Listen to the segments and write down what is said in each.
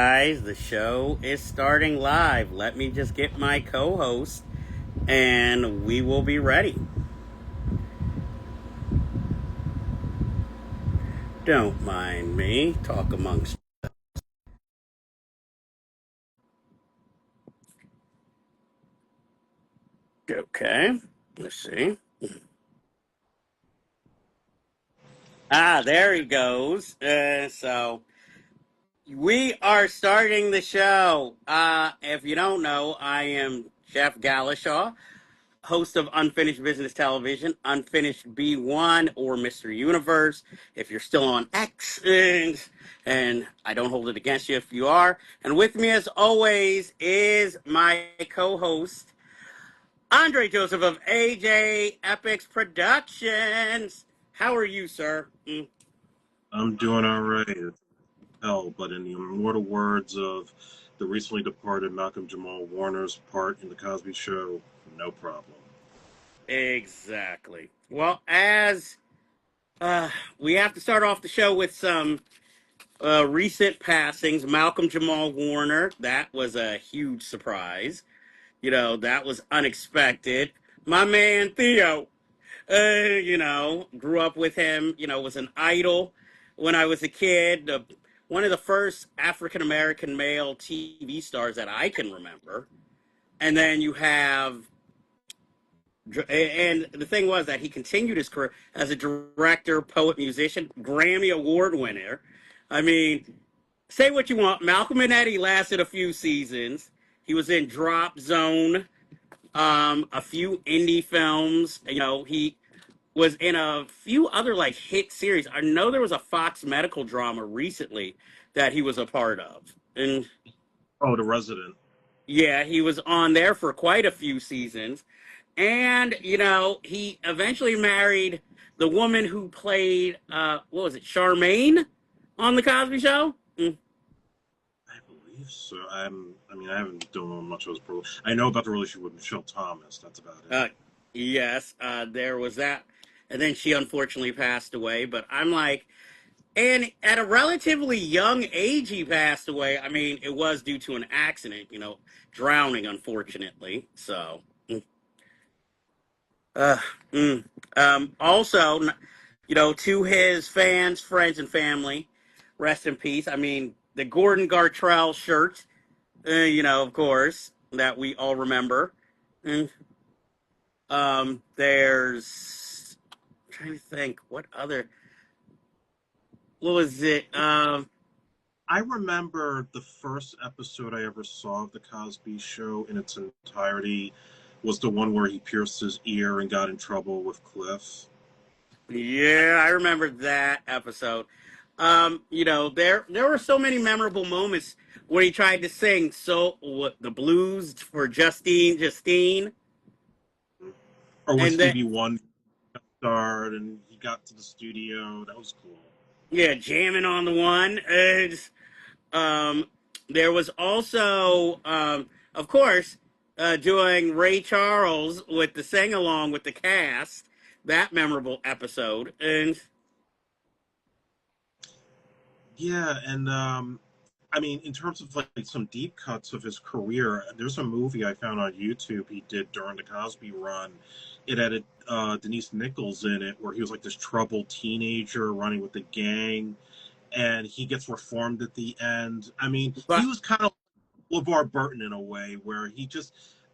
Guys, the show is starting live. Let me just get my co host and we will be ready. Don't mind me. Talk amongst. Okay. Let's see. There he goes. So we are starting the show. If you don't know, I am Jeff Galashaw, host of Unfinished Business Television, Unfinished B1 or Mr. Universe, if you're still on X, and I don't hold it against you if you are. And with me, as always, is my co-host, Andre Joseph of AJ Epics Productions. How are you, sir? I'm doing all right. It's hell, but in the immortal words of the recently departed Malcolm Jamal Warner's part in The Cosby Show, no problem. Exactly. Well, as we have to start off the show with some recent passings. Malcolm Jamal Warner, that was a huge surprise. That was unexpected. My man Theo, grew up with him, was an idol when I was a kid. One of the first African American male TV stars that I can remember. And then you have, and the thing was that he continued his career as a director, poet, musician, Grammy Award winner. I mean, say what you want. Malcolm and Eddie lasted a few seasons. He was in Drop Zone, a few indie films. He was in a few other like hit series. I know there was a Fox medical drama recently that he was a part of. And Oh, The Resident. yeah, he was on there for quite a few seasons. And, he eventually married the woman who played, what was it, Charmaine on The Cosby Show? I believe so. I haven't done much of his pro. I know about the relationship with Michelle Thomas. That's about it. Uh, yes, there was that. And then she unfortunately passed away. But I'm like, and at a relatively young age, he passed away. I mean, it was due to an accident, drowning, unfortunately. So, uh, mm. Also, to his fans, friends, and family, rest in peace. I mean, the Gordon Gartrell shirt, of course, that we all remember. Mm. There's I'm trying to think what other. What was it? I remember the first episode I ever saw of The Cosby Show in its entirety was the one where he pierced his ear and got in trouble with Cliff. Yeah, I remember that episode. There were so many memorable moments when he tried to sing the blues for Justine, Or when and then Stevie Wonder starred and he got to the studio. That was cool. yeah, jamming on the one. Um, there was also, of course, doing Ray Charles with the sing along with the cast. That memorable episode, and Yeah, and I mean, in terms of like some deep cuts of his career, there's a movie I found on YouTube he did during the Cosby run. It had Denise Nichols in it, where he was like this troubled teenager running with the gang, and he gets reformed at the end. I mean, he but was kind of LeVar Burton in a way, where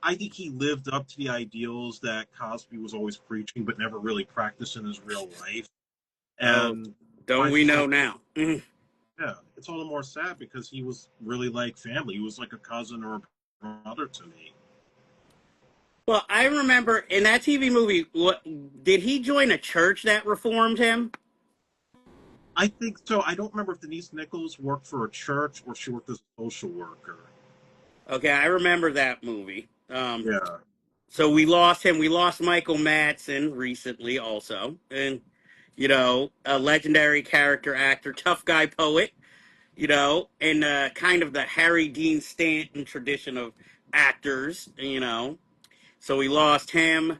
I think he lived up to the ideals that Cosby was always preaching, but never really practiced in his real life. oh, And don't by we the end, know now? yeah, it's all the more sad because he was really like family. He was like a cousin or a brother to me. Well, I remember in that TV movie, what did he join a church that reformed him? I think so. I don't remember if Denise Nichols worked for a church or she worked as a social worker. Okay, I remember that movie. Yeah. So we lost him. We lost Michael Madsen recently, also, and a legendary character actor, tough guy poet. In kind of the Harry Dean Stanton tradition of actors. So we lost him.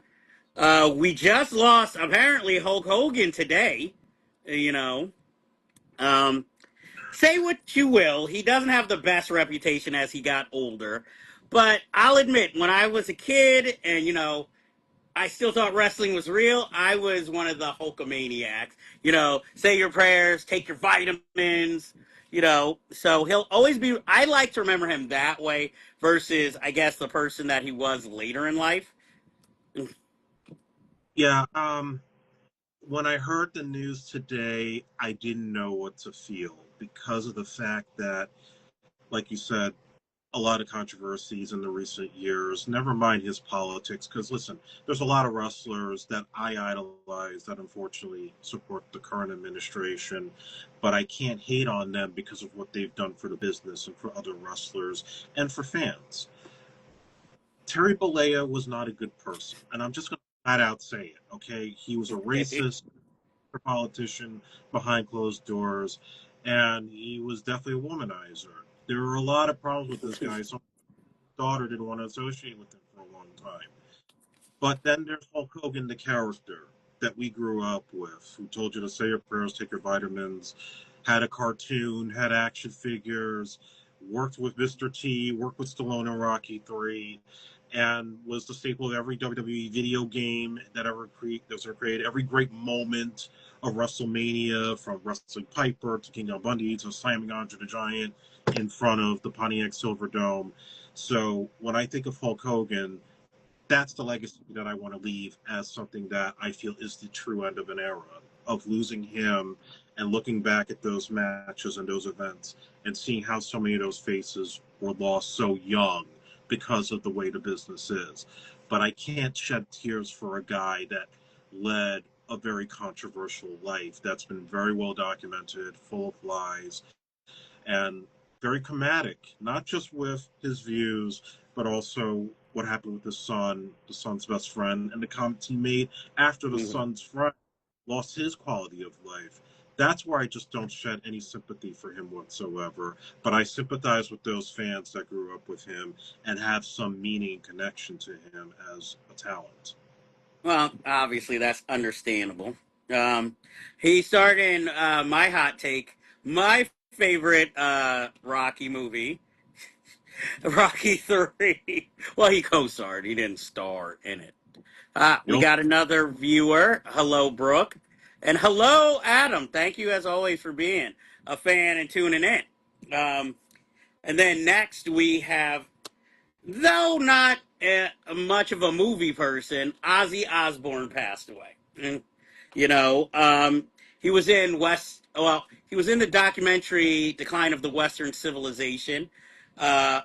We just lost apparently Hulk Hogan today. You know. Um, Say what you will, he doesn't have the best reputation as he got older. But I'll admit, when I was a kid and, I still thought wrestling was real, I was one of the Hulkamaniacs. Say your prayers, take your vitamins, So he'll always be, I like to remember him that way versus, I guess, the person that he was later in life. Yeah, when I heard the news today, I didn't know what to feel because of the fact that, like you said, a lot of controversies in the recent years. Never mind his politics, because listen, there's a lot of wrestlers that I idolize that unfortunately support the current administration, but I can't hate on them because of what they've done for the business and for other wrestlers and for fans. Terry Bollea was not a good person, and I'm just going to flat out say it. Okay, he was a racist politician behind closed doors, and he was definitely a womanizer. There were a lot of problems with this guy. So daughter didn't want to associate with him for a long time. But then there's Hulk Hogan, the character that we grew up with, who told you to say your prayers, take your vitamins, had a cartoon, had action figures, worked with Mr. T, worked with Stallone in Rocky 3, and was the staple of every WWE video game that was ever created. Every great moment of WrestleMania, from wrestling Piper to King Kong Bundy to slamming Andre the Giant in front of the Pontiac Silverdome. So when I think of Hulk Hogan, that's the legacy that I want to leave as something that I feel is the true end of an era of losing him and looking back at those matches and those events and seeing how so many of those faces were lost so young because of the way the business is. But I can't shed tears for a guy that led a very controversial life that's been very well documented, full of lies, and very comedic, not just with his views, but also what happened with his son, the son's best friend, and the comments he made after the Mhm. son's friend lost his quality of life. That's where I just don't shed any sympathy for him whatsoever. But I sympathize with those fans that grew up with him and have some meaning and connection to him as a talent. Well, obviously that's understandable. Um, he starred in my hot take, my favorite Rocky movie, Rocky 3. Well, he co-starred. He didn't star in it. We You'll got another viewer. Hello, Brooke. And hello, Adam. Thank you, as always, for being a fan and tuning in. Um, and then next we have, though not much of a movie person, Ozzy Osbourne passed away. You know, he was in he was in the documentary Decline of the Western Civilization by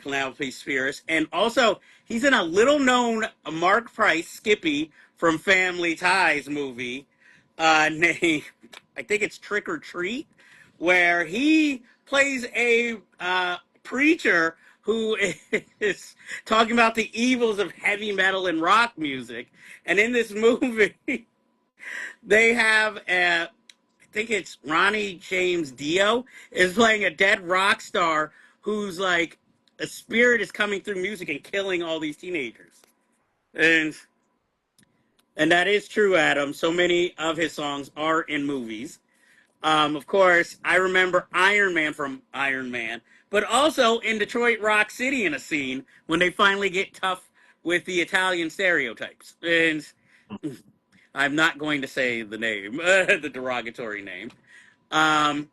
Penelope Spheris. And also, he's in a little known Mark Price, Skippy, from Family Ties movie named, I think it's Trick or Treat, where he plays a preacher who is talking about the evils of heavy metal and rock music. And in this movie, they have I think it's Ronnie James Dio is playing a dead rock star who's like a spirit is coming through music and killing all these teenagers. And and that is true, Adam. So many of his songs are in movies. Of course, I remember Iron Man from Iron Man, but also in Detroit Rock City in a scene when they finally get tough with the Italian stereotypes. And I'm not going to say the name, the derogatory name. Um,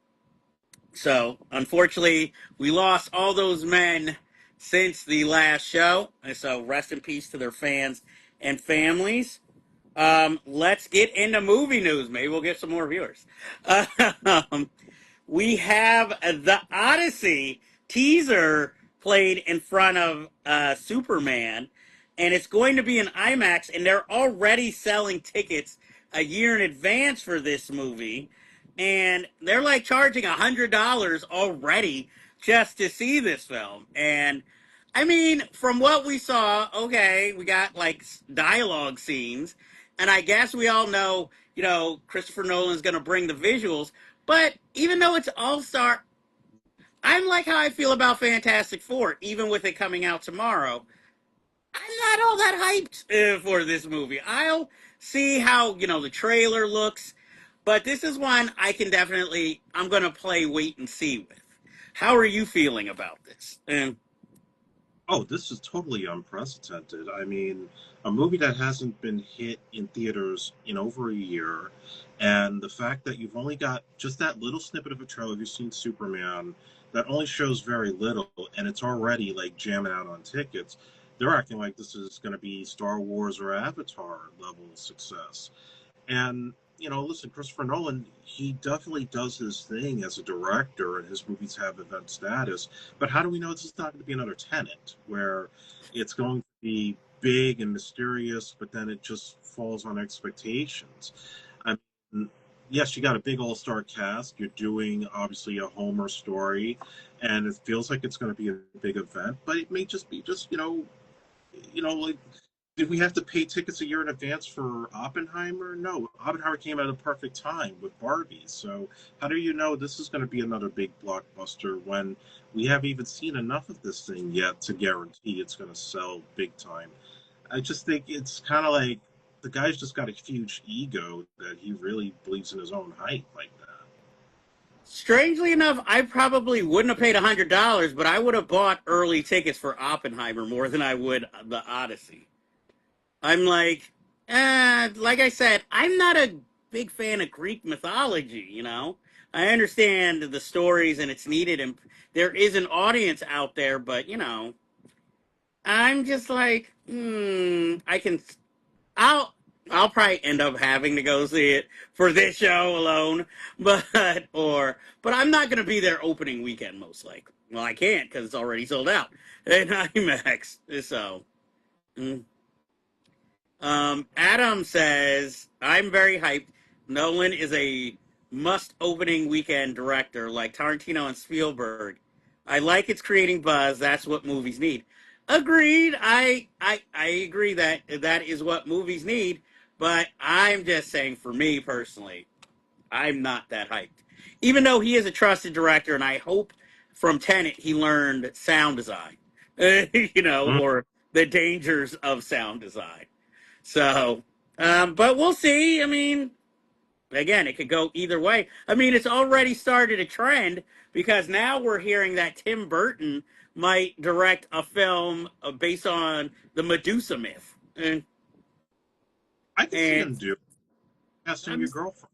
so, unfortunately, we lost all those men since the last show. And so, rest in peace to their fans and families. Let's get into movie news. Maybe we'll get some more viewers. Um, we have the Odyssey teaser played in front of Superman, and it's going to be in IMAX, and they're already selling tickets a year in advance for this movie, and they're like charging $100 already just to see this film. And I mean, from what we saw, okay, we got like dialogue scenes, and I guess we all know, Christopher Nolan's going to bring the visuals, but even though it's All Star, I'm like how I feel about Fantastic Four, even with it coming out tomorrow. I'm not all that hyped for this movie. I'll see how, the trailer looks. But this is one I can definitely, I'm going to play wait and see with. How are you feeling about this? And Oh, this is totally unprecedented. I mean, a movie that hasn't been hit in theaters in over a year, and the fact that you've only got just that little snippet of a trailer, you've seen Superman, that only shows very little, and it's already like jamming out on tickets. They're acting like this is going to be Star Wars or Avatar level success. And listen, Christopher Nolan, he definitely does his thing as a director, and his movies have event status. But how do we know this is not going to be another Tenet, where it's going to be big and mysterious, but then it just falls on expectations? I mean, yes, you got a big all-star cast. You're doing obviously a Homer story, and it feels like it's going to be a big event, but it may just be just like did we have to pay tickets a year in advance for Oppenheimer? No, Oppenheimer came at a perfect time with Barbie. So how do you know this is going to be another big blockbuster when we haven't even seen enough of this thing yet to guarantee it's going to sell big time? I just think it's kind of like the guy's just got a huge ego that he really believes in his own hype like that. strangely enough, I probably wouldn't have paid $100, but I would have bought early tickets for Oppenheimer more than I would the Odyssey. I'm like I said, I'm not a big fan of Greek mythology, you know? I understand the stories and it's needed and there is an audience out there, but I'm just like, I'll, I'll probably end up having to go see it for this show alone, but I'm not going to be there opening weekend most likely. Well, I can't because it's already sold out in IMAX. So, mm. Adam says, I'm very hyped. Nolan is a must opening weekend director like Tarantino and Spielberg. I like it's creating buzz. That's what movies need. Agreed. I agree that that is what movies need. But I'm just saying, for me personally, I'm not that hyped. Even though he is a trusted director, and I hope from Tenet he learned sound design, Mm. or the dangers of sound design. So, but we'll see. I mean, again, it could go either way. I mean, it's already started a trend because now we're hearing that Tim Burton might direct a film based on the Medusa myth. I can see And him do casting I'm, your girlfriend.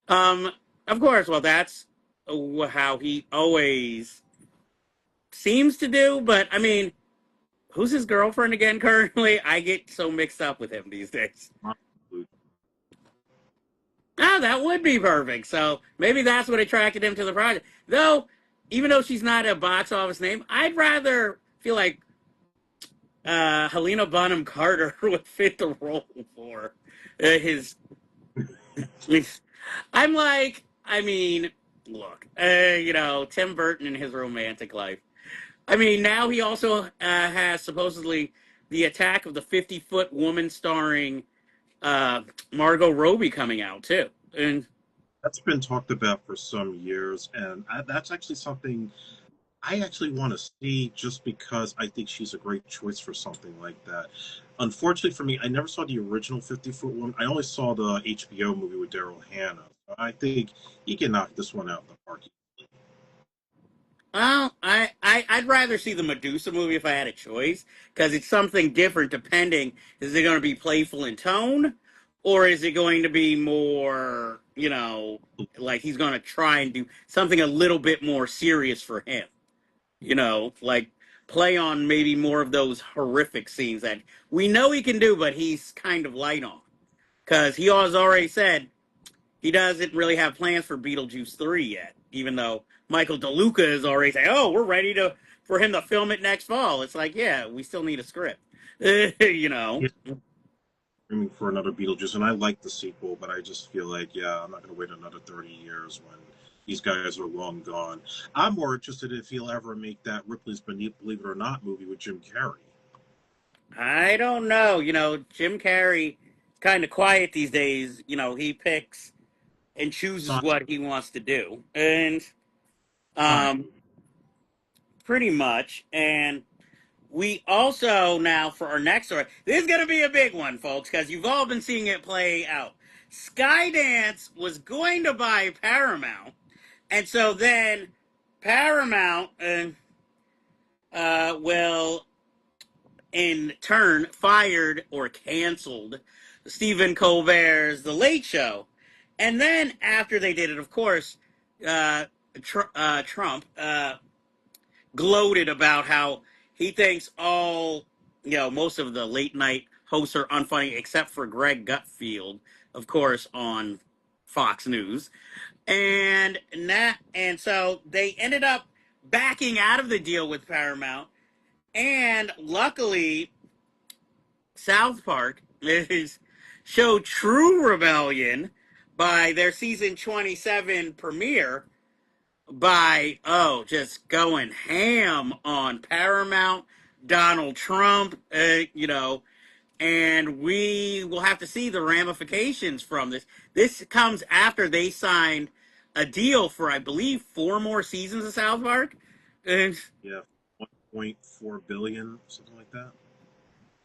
um, of course, well, that's how he always seems to do. But I mean, who's his girlfriend again currently? I get so mixed up with him these days. Oh, that would be perfect. So maybe that's what attracted him to the project. Though, even though she's not a box office name, I'd rather feel like Helena Bonham Carter would fit the role for his. I'm like, I mean, look, Tim Burton and his romantic life. I mean, now he also has supposedly the Attack of the 50-Foot Woman starring Margot Robbie coming out too. And That's been talked about for some years, and that's actually something I actually want to see just because I think she's a great choice for something like that. Unfortunately for me, I never saw the original 50-Foot Woman. I only saw the HBO movie with Daryl Hannah. So I think he can knock this one out in the park. well, I'd rather see the Medusa movie if I had a choice because it's something different. Depending, is it going to be playful in tone, or is it going to be more, like he's going to try and do something a little bit more serious for him? Like play on maybe more of those horrific scenes that we know he can do, but he's kind of light on because he has already said he doesn't really have plans for Beetlejuice 3 yet, even though Michael DeLuca is already saying, "Oh, we're ready to for him to film it next fall." It's like, yeah, we still need a script, you know. Yeah, aiming for another Beetlejuice, and I like the sequel, but I just feel like, yeah, I'm not going to wait another 30 years when these guys are long gone. I'm more interested if he'll ever make that Ripley's Believe It or Not movie with Jim Carrey. I don't know. Jim Carrey kind of quiet these days. He picks and chooses Not what he wants to do, and time. um, pretty much. And we also now for our next story, this is going to be a big one, folks, because you've all been seeing it play out. Skydance was going to buy Paramount, and so then Paramount will in turn fired or canceled Stephen Colbert's The Late Show. And then after they did it, of course, uh, Trump gloated about how he thinks most of the late night hosts are unfunny except for Greg Gutfield, of course, on Fox News. And so they ended up backing out of the deal with Paramount. And luckily, South Park is showed True Rebellion by their season 27 premiere by just going ham on Paramount, Donald Trump, and we will have to see the ramifications from this. This comes after they signed a deal for, I believe, 4 more seasons of South Park. And Yeah, 1.4 billion, something like that.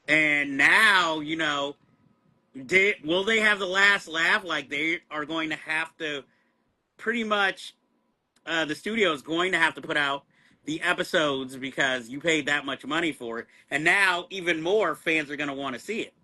and now, will they have the last laugh? Like, they are going to have to pretty much, the studio is going to have to put out the episodes because you paid that much money for it. And now, even more fans are going to want to see it.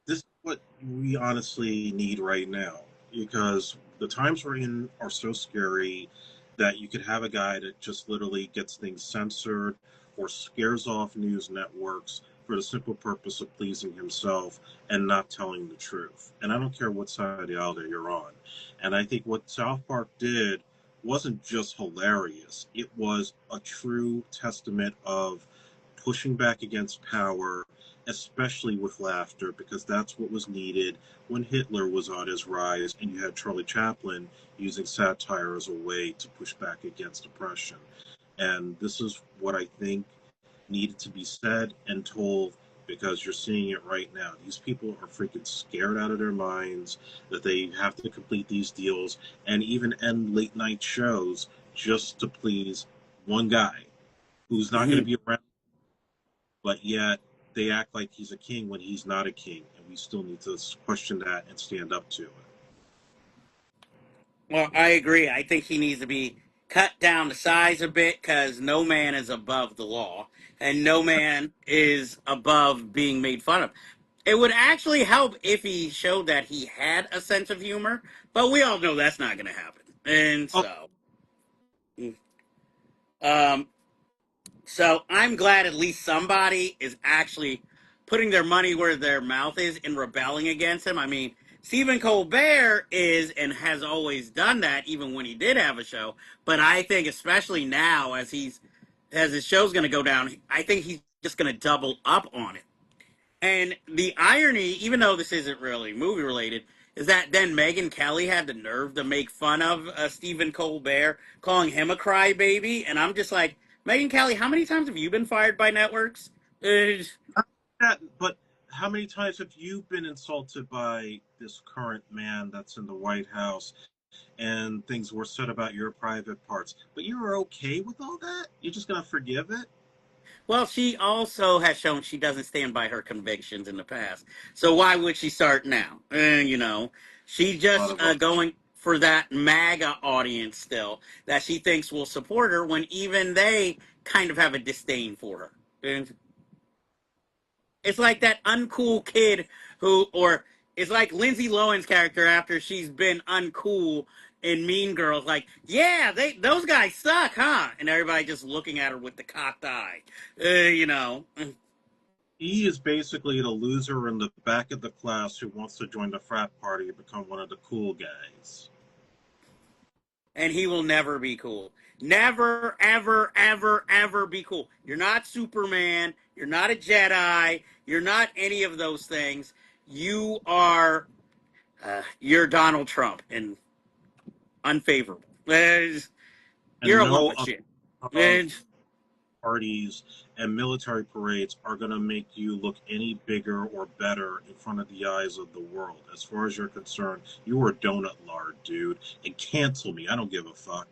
This is what we honestly need right now because the times we're in are so scary that you could have a guy that just literally gets things censored or scares off news networks for the simple purpose of pleasing himself and not telling the truth. And I don't care what side of the aisle you're on. And I think what South Park did wasn't just hilarious, it was a true testament of pushing back against power, especially with laughter, because that's what was needed when Hitler was on his rise and you had Charlie Chaplin using satire as a way to push back against oppression. And this is what I think needed to be said and told because you're seeing it right now. These people are freaking scared out of their minds that they have to complete these deals and even end late night shows just to please one guy who's not going to be around, but yet they act like he's a king when he's not a king, and we still need to question that and stand up to it. Well, I agree. I think he needs to be cut down to size a bit because no man is above the law and no man is above being made fun of. It would actually help if he showed that he had a sense of humor, but we all know that's not going to happen. And Oh, um, so I'm glad at least somebody is actually putting their money where their mouth is and rebelling against him. I mean, Stephen Colbert is and has always done that, even when he did have a show. But I think, especially now, as his show's going to go down, I think he's just going to double up on it. And the irony, even though this isn't really movie related, is that then Megyn Kelly had the nerve to make fun of Stephen Colbert, calling him a crybaby. And I'm just like, Megyn Kelly, how many times have you been fired by networks? but how many times have you been insulted by this current man that's in the White House and things were said about your private parts? But you were okay with all that? You're just going to forgive it? Well, she also has shown she doesn't stand by her convictions in the past. So why would she start now? She's A lot just of us. going for that MAGA audience still that she thinks will support her when even they kind of have a disdain for her. And it's like that uncool kid or it's like Lindsay Lohan's character after she's been uncool in Mean Girls. Like, yeah, those guys suck, huh? And everybody just looking at her with the cocked eye, you know. He is basically the loser in the back of the class who wants to join the frat party and become one of the cool guys. And he will never be cool. Never, ever, ever, ever be cool. You're not Superman. You're not a Jedi. You're not any of those things. You're Donald Trump and unfavorable. And You're a lump no of shit. amount of And parties and military parades are going to make you look any bigger or better in front of the eyes of the world. As far as you're concerned, you are donut lard, dude. And cancel me. I don't give a fuck.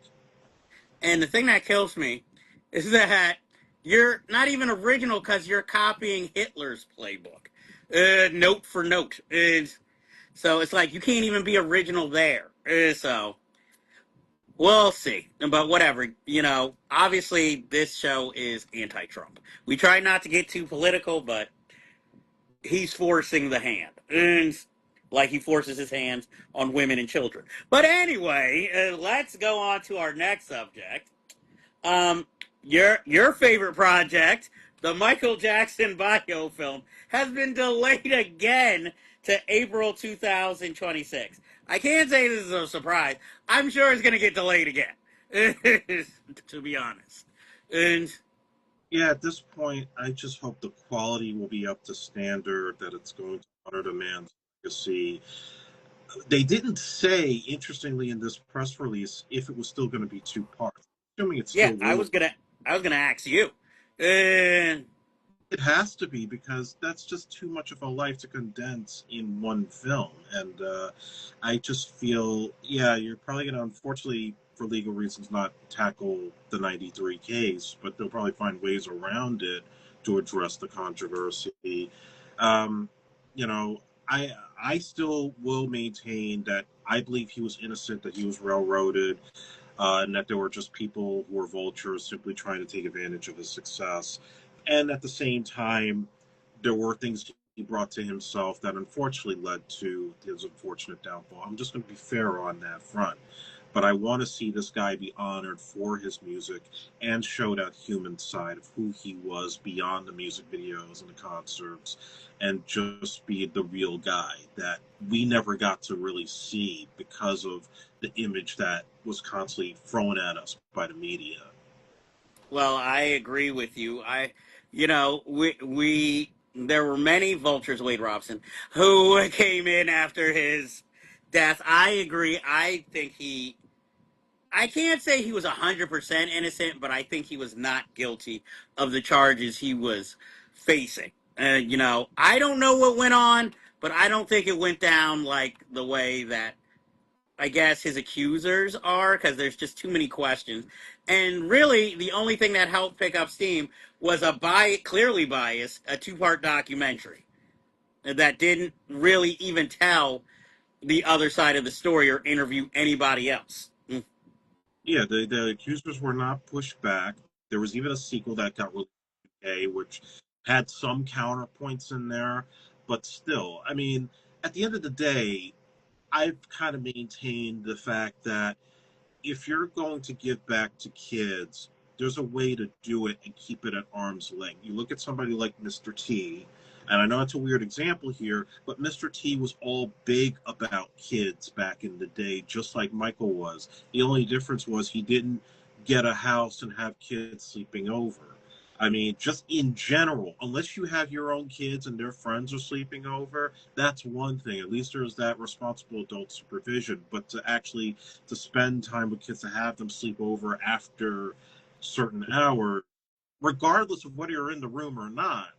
And the thing that kills me is that you're not even original because you're copying Hitler's playbook, note for note. So it's like you can't even be original there. So we'll see. But whatever, obviously this show is anti-Trump. We try not to get too political, but he's forcing the hand. And like he forces his hands on women and children. But anyway, let's go on to our next subject. Um, your favorite project, the Michael Jackson biofilm, has been delayed again to April 2026. I can't say this is a surprise. I'm sure it's going to get delayed again. To be honest, and Yeah, at this point, I just hope the quality will be up to standard, that it's going to honor the man's legacy. They didn't say, interestingly, in this press release, if it was still going to be two parts. Assuming it yeah, still I will. was gonna I was gonna ask you. Uh, It has to be, because that's just too much of a life to condense in one film. And I just feel, yeah, you're probably going to, unfortunately, for legal reasons, not tackle the 93 case, but they'll probably find ways around it to address the controversy. Um, you know, I still will maintain that I believe he was innocent, that he was railroaded, and that there were just people who were vultures simply trying to take advantage of his success. And at the same time, there were things he brought to himself that unfortunately led to his unfortunate downfall. I'm just going to be fair on that front. But I want to see this guy be honored for his music and show that human side of who he was beyond the music videos and the concerts, and just be the real guy that we never got to really see because of the image that was constantly thrown at us by the media. well, I agree with you. We there were many vultures, Wade Robson, who came in after his death. I agree. I can't say he was 100% innocent, but I think he was not guilty of the charges he was facing. I don't know what went on, but I don't think it went down like the way that I guess his accusers are, because there's just too many questions. And really, the only thing that helped pick up steam was clearly biased, a two-part documentary that didn't really even tell the other side of the story or interview anybody else. Yeah, the accusers were not pushed back. There was even a sequel that got released today, which had some counterpoints in there, but still, I mean, at the end of the day, I've kind of maintained the fact that if you're going to give back to kids, there's a way to do it and keep it at arm's length. You look at somebody like Mr. T, and I know it's a weird example here, but Mr. T was all big about kids back in the day, just like Michael was. The only difference was he didn't get a house and have kids sleeping over. I mean, just in general, unless you have your own kids and their friends are sleeping over, that's one thing. At least there's that responsible adult supervision. But to spend time with kids, to have them sleep over after certain hours, regardless of whether you're in the room or not,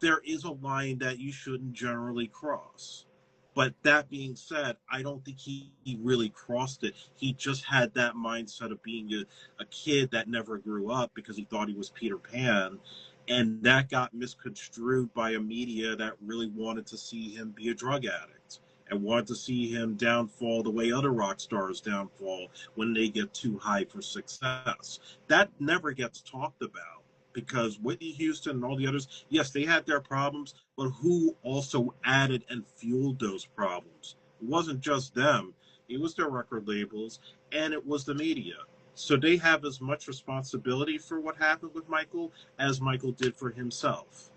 there is a line that you shouldn't generally cross. But that being said, I don't think he really crossed it. He just had that mindset of being a kid that never grew up because he thought he was Peter Pan. And that got misconstrued by a media that really wanted to see him be a drug addict and wanted to see him downfall the way other rock stars downfall when they get too high for success. That never gets talked about, because Whitney Houston and all the others, yes, they had their problems, but who also added and fueled those problems? It wasn't just them, it was their record labels and it was the media. So they have as much responsibility for what happened with Michael as Michael did for himself.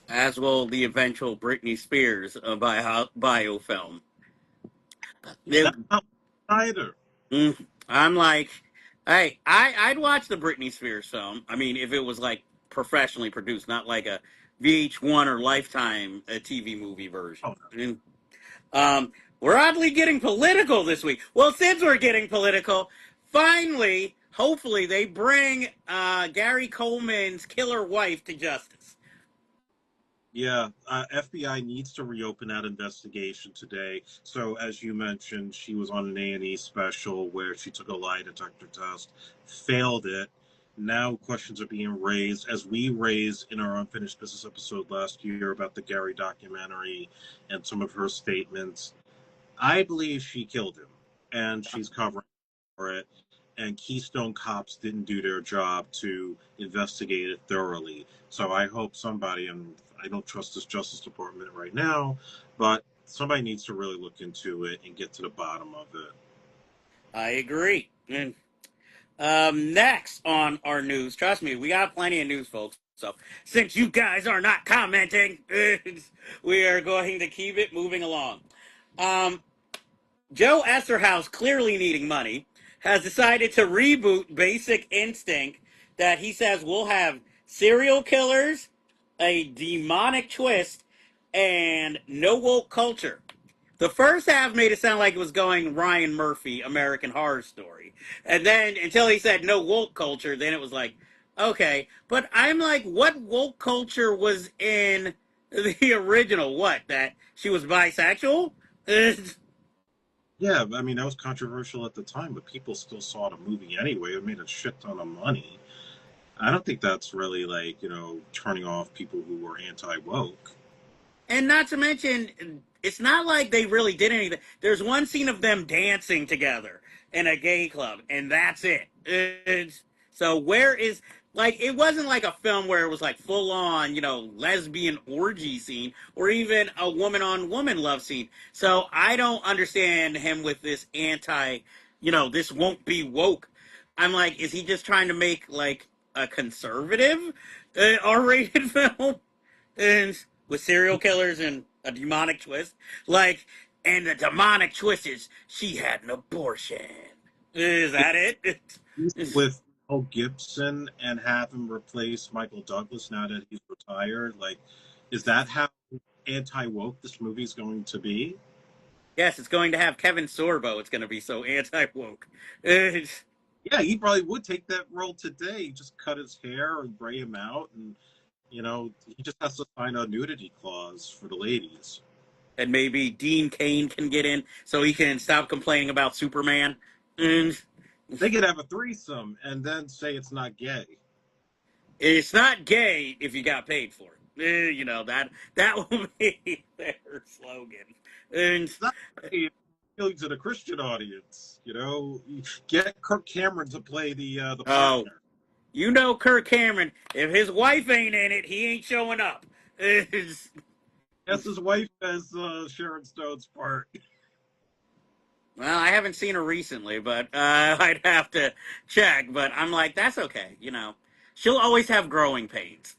As will the eventual Britney Spears biofilm. That's not either. I'm like, hey, I'd watch the Britney Spears film. I mean, if it was like professionally produced, not like a VH1 or Lifetime TV movie version. Oh, no. Um, we're oddly getting political this week. Well, since we're getting political, finally, hopefully, they bring Gary Coleman's killer wife to justice. Yeah, FBI needs to reopen that investigation today. So, as you mentioned, she was on an A&E special where she took a lie detector test, failed it, Now questions are being raised, as we raised in our unfinished business episode last year about the Gary documentary and some of her statements. I believe she killed him, and she's covering for it. And Keystone Cops didn't do their job to investigate it thoroughly. So I hope somebody, and I don't trust this Justice Department right now, but somebody needs to really look into it and get to the bottom of it. I agree. Next on our news, trust me, we got plenty of news, folks. So since you guys are not commenting, we are going to keep it moving along. Um, Joe Esserhouse, clearly needing money, has decided to reboot Basic Instinct that he says will have serial killers, a demonic twist, and no woke culture. The first half made it sound like it was going Ryan Murphy, American Horror Story. And then until he said no woke culture, then it was like, okay. But I'm like, what woke culture was in the original? What? That she was bisexual? Yeah, I mean, that was controversial at the time, but people still saw the movie anyway. It made a shit ton of money. I don't think that's really like, turning off people who were anti woke. And not to mention, it's not like they really did anything. There's one scene of them dancing together in a gay club, and that's it. So where is like it wasn't like a film where it was like full on, lesbian orgy scene or even a woman on woman love scene. So I don't understand him with this this won't be woke. I'm like, is he just trying to make like a conservative R-rated film? And with serial killers and a demonic twist. Like, and the demonic twist is she had an abortion. Is that it? With Mel Gibson and have him replace Michael Douglas now that he's retired, like, is that how anti woke this movie's going to be? Yes, it's going to have Kevin Sorbo. It's going to be so anti woke. Yeah, he probably would take that role today. Just cut his hair and gray him out, and he just has to sign a nudity clause for the ladies. And maybe Dean Cain can get in so he can stop complaining about Superman. They could have a threesome and then say it's not gay. It's not gay if you got paid for it. That will be their slogan. And It's not gay if appealing to the Christian audience. Get Kirk Cameron to play the oh, partner. Kirk Cameron, if his wife ain't in it, he ain't showing up. Yes, his wife has Sharon Stone's part. Well, I haven't seen her recently, but I'd have to check. But I'm like, that's okay. She'll always have growing pains.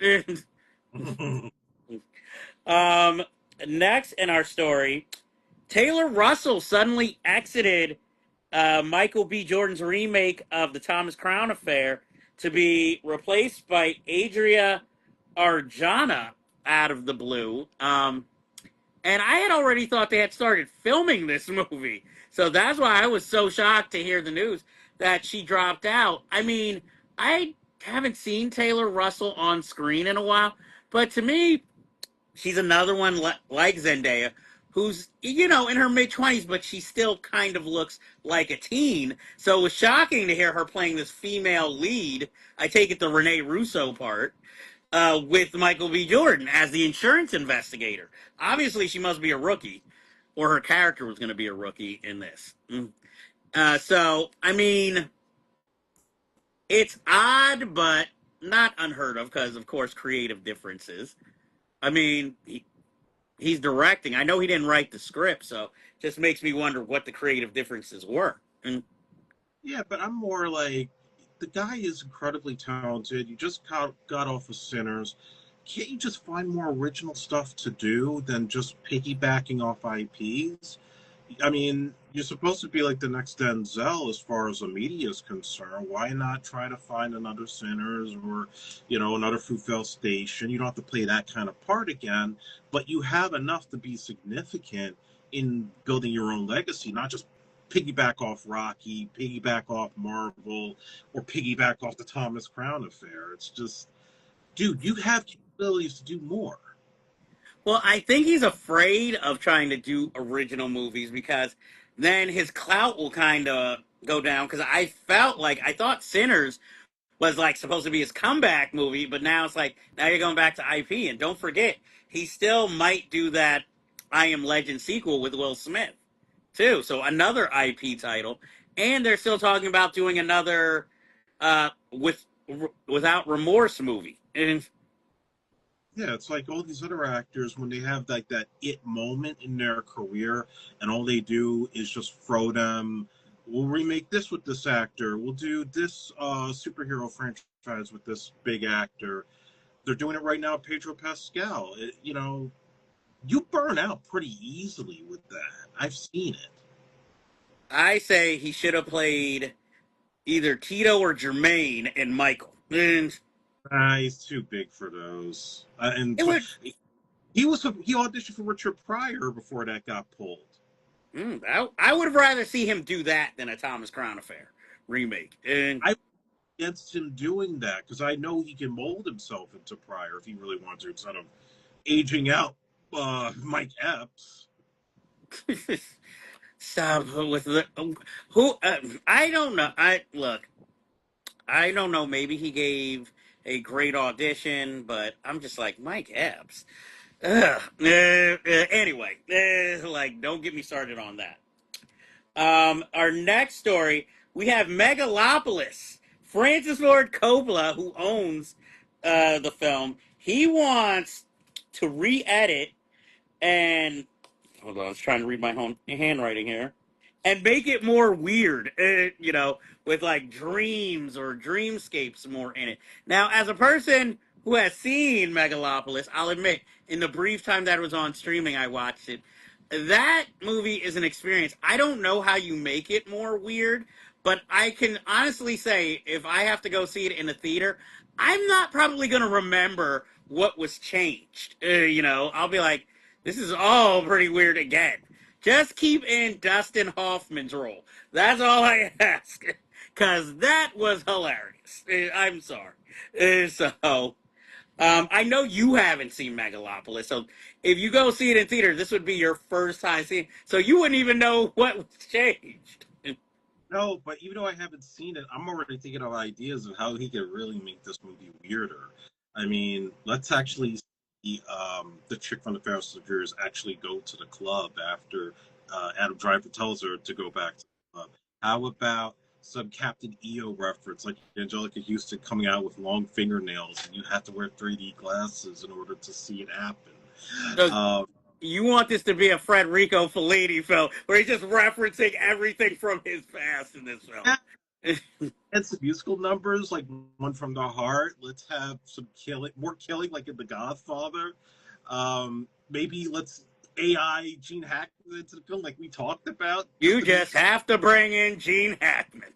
um, Next in our story, Taylor Russell suddenly exited Michael B. Jordan's remake of the Thomas Crown Affair to be replaced by Adria Arjona out of the blue. And I had already thought they had started filming this movie. So that's why I was so shocked to hear the news that she dropped out. I mean, I haven't seen Taylor Russell on screen in a while, but to me, she's another one like Zendaya who's, in her mid 20s, but she still kind of looks like a teen. So it was shocking to hear her playing this female lead. I take it the Rene Russo part with Michael B. Jordan as the insurance investigator. Obviously, she must be a rookie, or her character was going to be a rookie in this. So, I mean, it's odd, but not unheard of because, of course, creative differences. I mean, he's directing. I know he didn't write the script, so just makes me wonder what the creative differences were. Yeah, but I'm more like, the guy is incredibly talented. You just got off of Sinners. Can't you just find more original stuff to do than just piggybacking off IPs? I mean, you're supposed to be like the next Denzel as far as the media is concerned. Why not try to find another Sinners or, another Fruitvale Station? You don't have to play that kind of part again, but you have enough to be significant in building your own legacy, not just piggyback off Rocky, piggyback off Marvel, or piggyback off the Thomas Crown Affair. It's just, dude, you have capabilities to do more. Well, I think he's afraid of trying to do original movies because then his clout will kind of go down. Because I thought Sinners was like supposed to be his comeback movie, but now it's like now you're going back to IP, and don't forget he still might do that I Am Legend sequel with Will Smith too. So another IP title, and they're still talking about doing another without remorse movie. And Yeah, it's like all these other actors when they have like that it moment in their career, and all they do is just throw them. We'll remake this with this actor. We'll do this superhero franchise with this big actor. They're doing it right now, Pedro Pascal. You burn out pretty easily with that. I've seen it. I say he should have played either Tito or Jermaine in Michael. And He's too big for those. And it would. he auditioned for Richard Pryor before that got pulled. I would have rather see him do that than a Thomas Crown Affair remake. And I against him doing that because I know he can mold himself into Pryor if he really wants to instead of aging out Mike Epps. stop with the who. I don't know. I look. I don't know. Maybe he gave a great audition, but I'm just like Mike Epps. Anyway, like don't get me started on that. Our next story, we have Megalopolis. Francis Ford Coppola, who owns the film, he wants to re-edit and hold on, I was trying to read my own handwriting here, and make it more weird, with like dreams or dreamscapes more in it. Now, as a person who has seen Megalopolis, I'll admit, in the brief time that it was on streaming, I watched it. That movie is an experience. I don't know how you make it more weird, but I can honestly say if I have to go see it in a theater, I'm not probably going to remember what was changed. I'll be like, this is all pretty weird again. Just keep in Dustin Hoffman's role. That's all I ask. Because that was hilarious. I'm sorry. I know you haven't seen Megalopolis, so if you go see it in theater, this would be your first time seeing it. So you wouldn't even know what was changed. No, but even though I haven't seen it, I'm already thinking of ideas of how he could really make this movie weirder. I mean, let's actually see the chick from the Fast and Furious actually go to the club after Adam Driver tells her to go back to the club. How about some Captain EO reference, like Angelica Houston coming out with long fingernails, and you have to wear 3D glasses in order to see it happen. So Um, you want this to be a Federico Fellini film, where he's just referencing everything from his past in this film. and some musical numbers like One from the Heart. Let's have some more killing like in The Godfather. Maybe let's AI Gene Hackman into the film like we talked about. You just have to bring in Gene Hackman.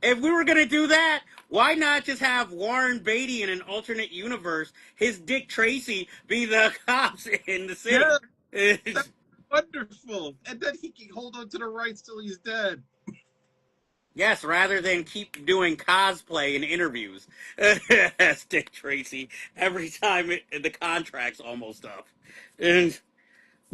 If we were going to do that, why not just have Warren Beatty in an alternate universe, his Dick Tracy be the cops in the city? Yeah, that's wonderful. And then he can hold on to the rights till he's dead. Yes, rather than keep doing cosplay in interviews as Dick Tracy every time the contract's almost up. And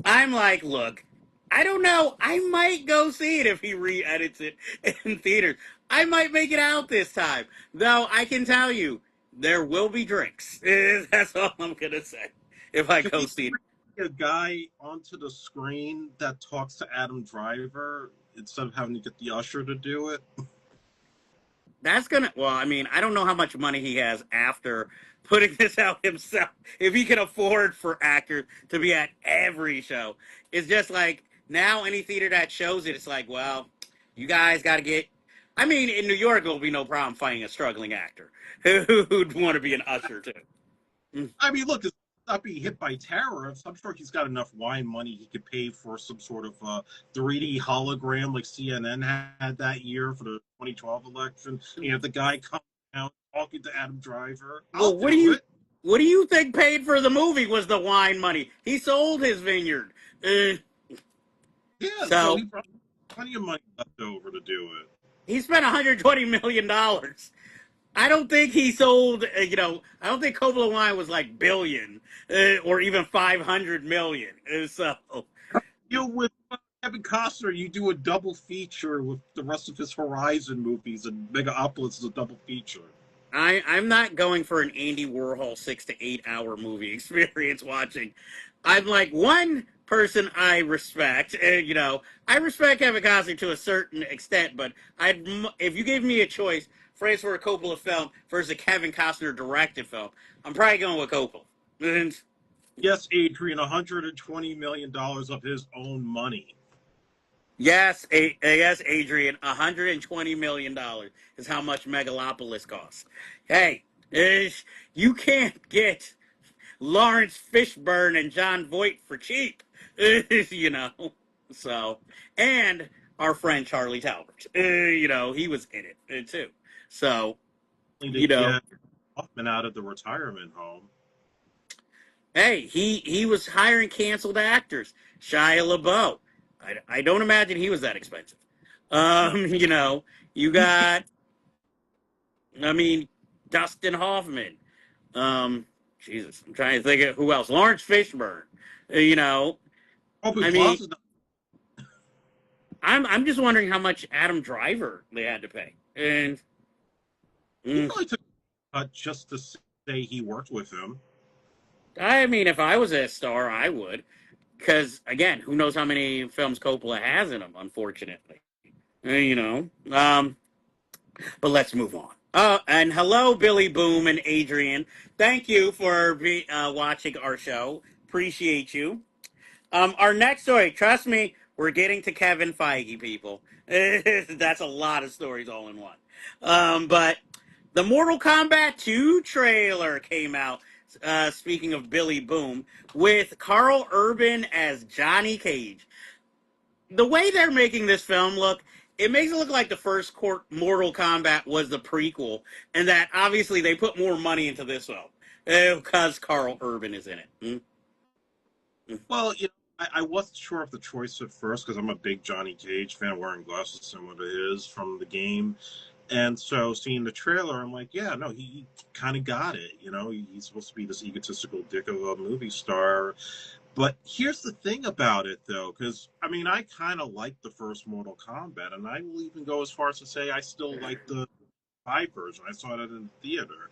I'm like, look, I don't know. I might go see it if he re-edits it in theaters. I might make it out this time. Though I can tell you, there will be drinks. That's all I'm going to say if I Can go we see it. bring a guy onto the screen that talks to Adam Driver instead of having to get the usher to do it? That's gonna. Well, I mean, I don't know how much money he has after putting this out himself. If he can afford for actors to be at every show, it's just like now any theater that shows it, it's like, well, you guys got to get. I mean, in New York, it'll be no problem finding a struggling actor who'd want to be an usher too. I mean, look, it's not being hit by tariffs. I'm sure he's got enough wine money he could pay for some sort of 3D hologram like CNN had that year for the 2012 election. You have the guy coming out talking to Adam Driver. I'll Well, do it. what do you think paid for the movie was the wine money? He sold his vineyard. Yeah, so So he probably has plenty of money left over to do it. he spent $120 million. I don't think he sold. I don't think Coppola wine was like billion or even 500 million. So Deal with Kevin Costner, you do a double feature with the rest of his Horizon movies, and Megapolis is a double feature. I'm not going for an Andy Warhol 6 to 8 hour movie experience watching. I'm like one person I respect. I respect Kevin Costner to a certain extent, but if you gave me a choice, Francis Ford Coppola film versus a Kevin Costner directed film, I'm probably going with Coppola. And Yes, Adrian, $120 million of his own money. yes, Adrian, $120 million is how much Megalopolis costs. Hey, you can't get Lawrence Fishburne and John Voight for cheap, you know. So, and our friend Charlie Talbot, he was in it too. So, To you know, get Hoffman out of the retirement home. hey, he was hiring canceled actors. Shia LaBeouf. I don't imagine he was that expensive. No, You he's cheap. got, I mean, Dustin Hoffman. Jesus, I'm trying to think of who else. Lawrence Fishburne. You know, Aubrey I mean, Plaza's not. I'm just wondering how much Adam Driver they had to pay. And He mm, probably took a cut just to say he worked with him. I mean, if I was a star, I would. Because again, who knows how many films Coppola has in him? Unfortunately, you know. But let's move on. And hello, Billy Boom and Adrian. Thank you for watching our show. Appreciate you. Our next story, trust me, we're getting to Kevin Feige, people. That's a lot of stories all in one. But the Mortal Kombat 2 trailer came out, speaking of Billy Boom, with Carl Urban as Johnny Cage. The way they're making this film look, it makes it look like the first Mortal Kombat was the prequel, and that obviously they put more money into this film because Carl Urban is in it. Well, I wasn't sure of the choice at first because I'm a big Johnny Cage fan, wearing glasses similar to his from the game. And so seeing the trailer, I'm like, yeah, no, he kind of got it. He's supposed to be this egotistical dick of a movie star. But here's the thing about it, though, because I mean, I kind of like the first Mortal Kombat, and I will even go as far as to say I still like the 5 version. I saw it in the theater.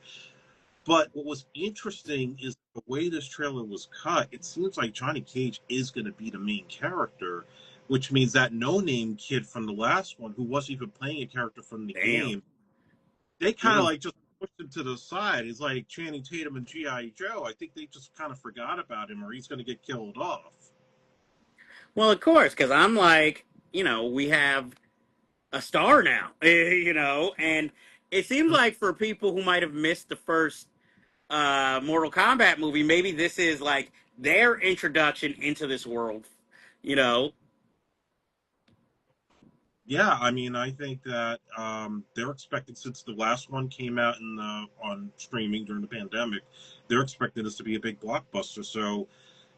But what was interesting is the way this trailer was cut. It seems like Johnny Cage is going to be the main character, which means that no-name kid from the last one, who wasn't even playing a character from the Damn. game, they kind of Mm. like just pushed him to the side. He's like Channing Tatum and G.I. Joe. I think they just kind of forgot about him, or he's going to get killed off. Well, of course, because I'm like, we have a star now, and it seems like for people who might have missed the first Mortal Kombat movie, maybe this is like their introduction into this world, you know. Yeah, I mean, I think that they're expecting, since the last one came out on streaming during the pandemic, they're expecting this to be a big blockbuster. So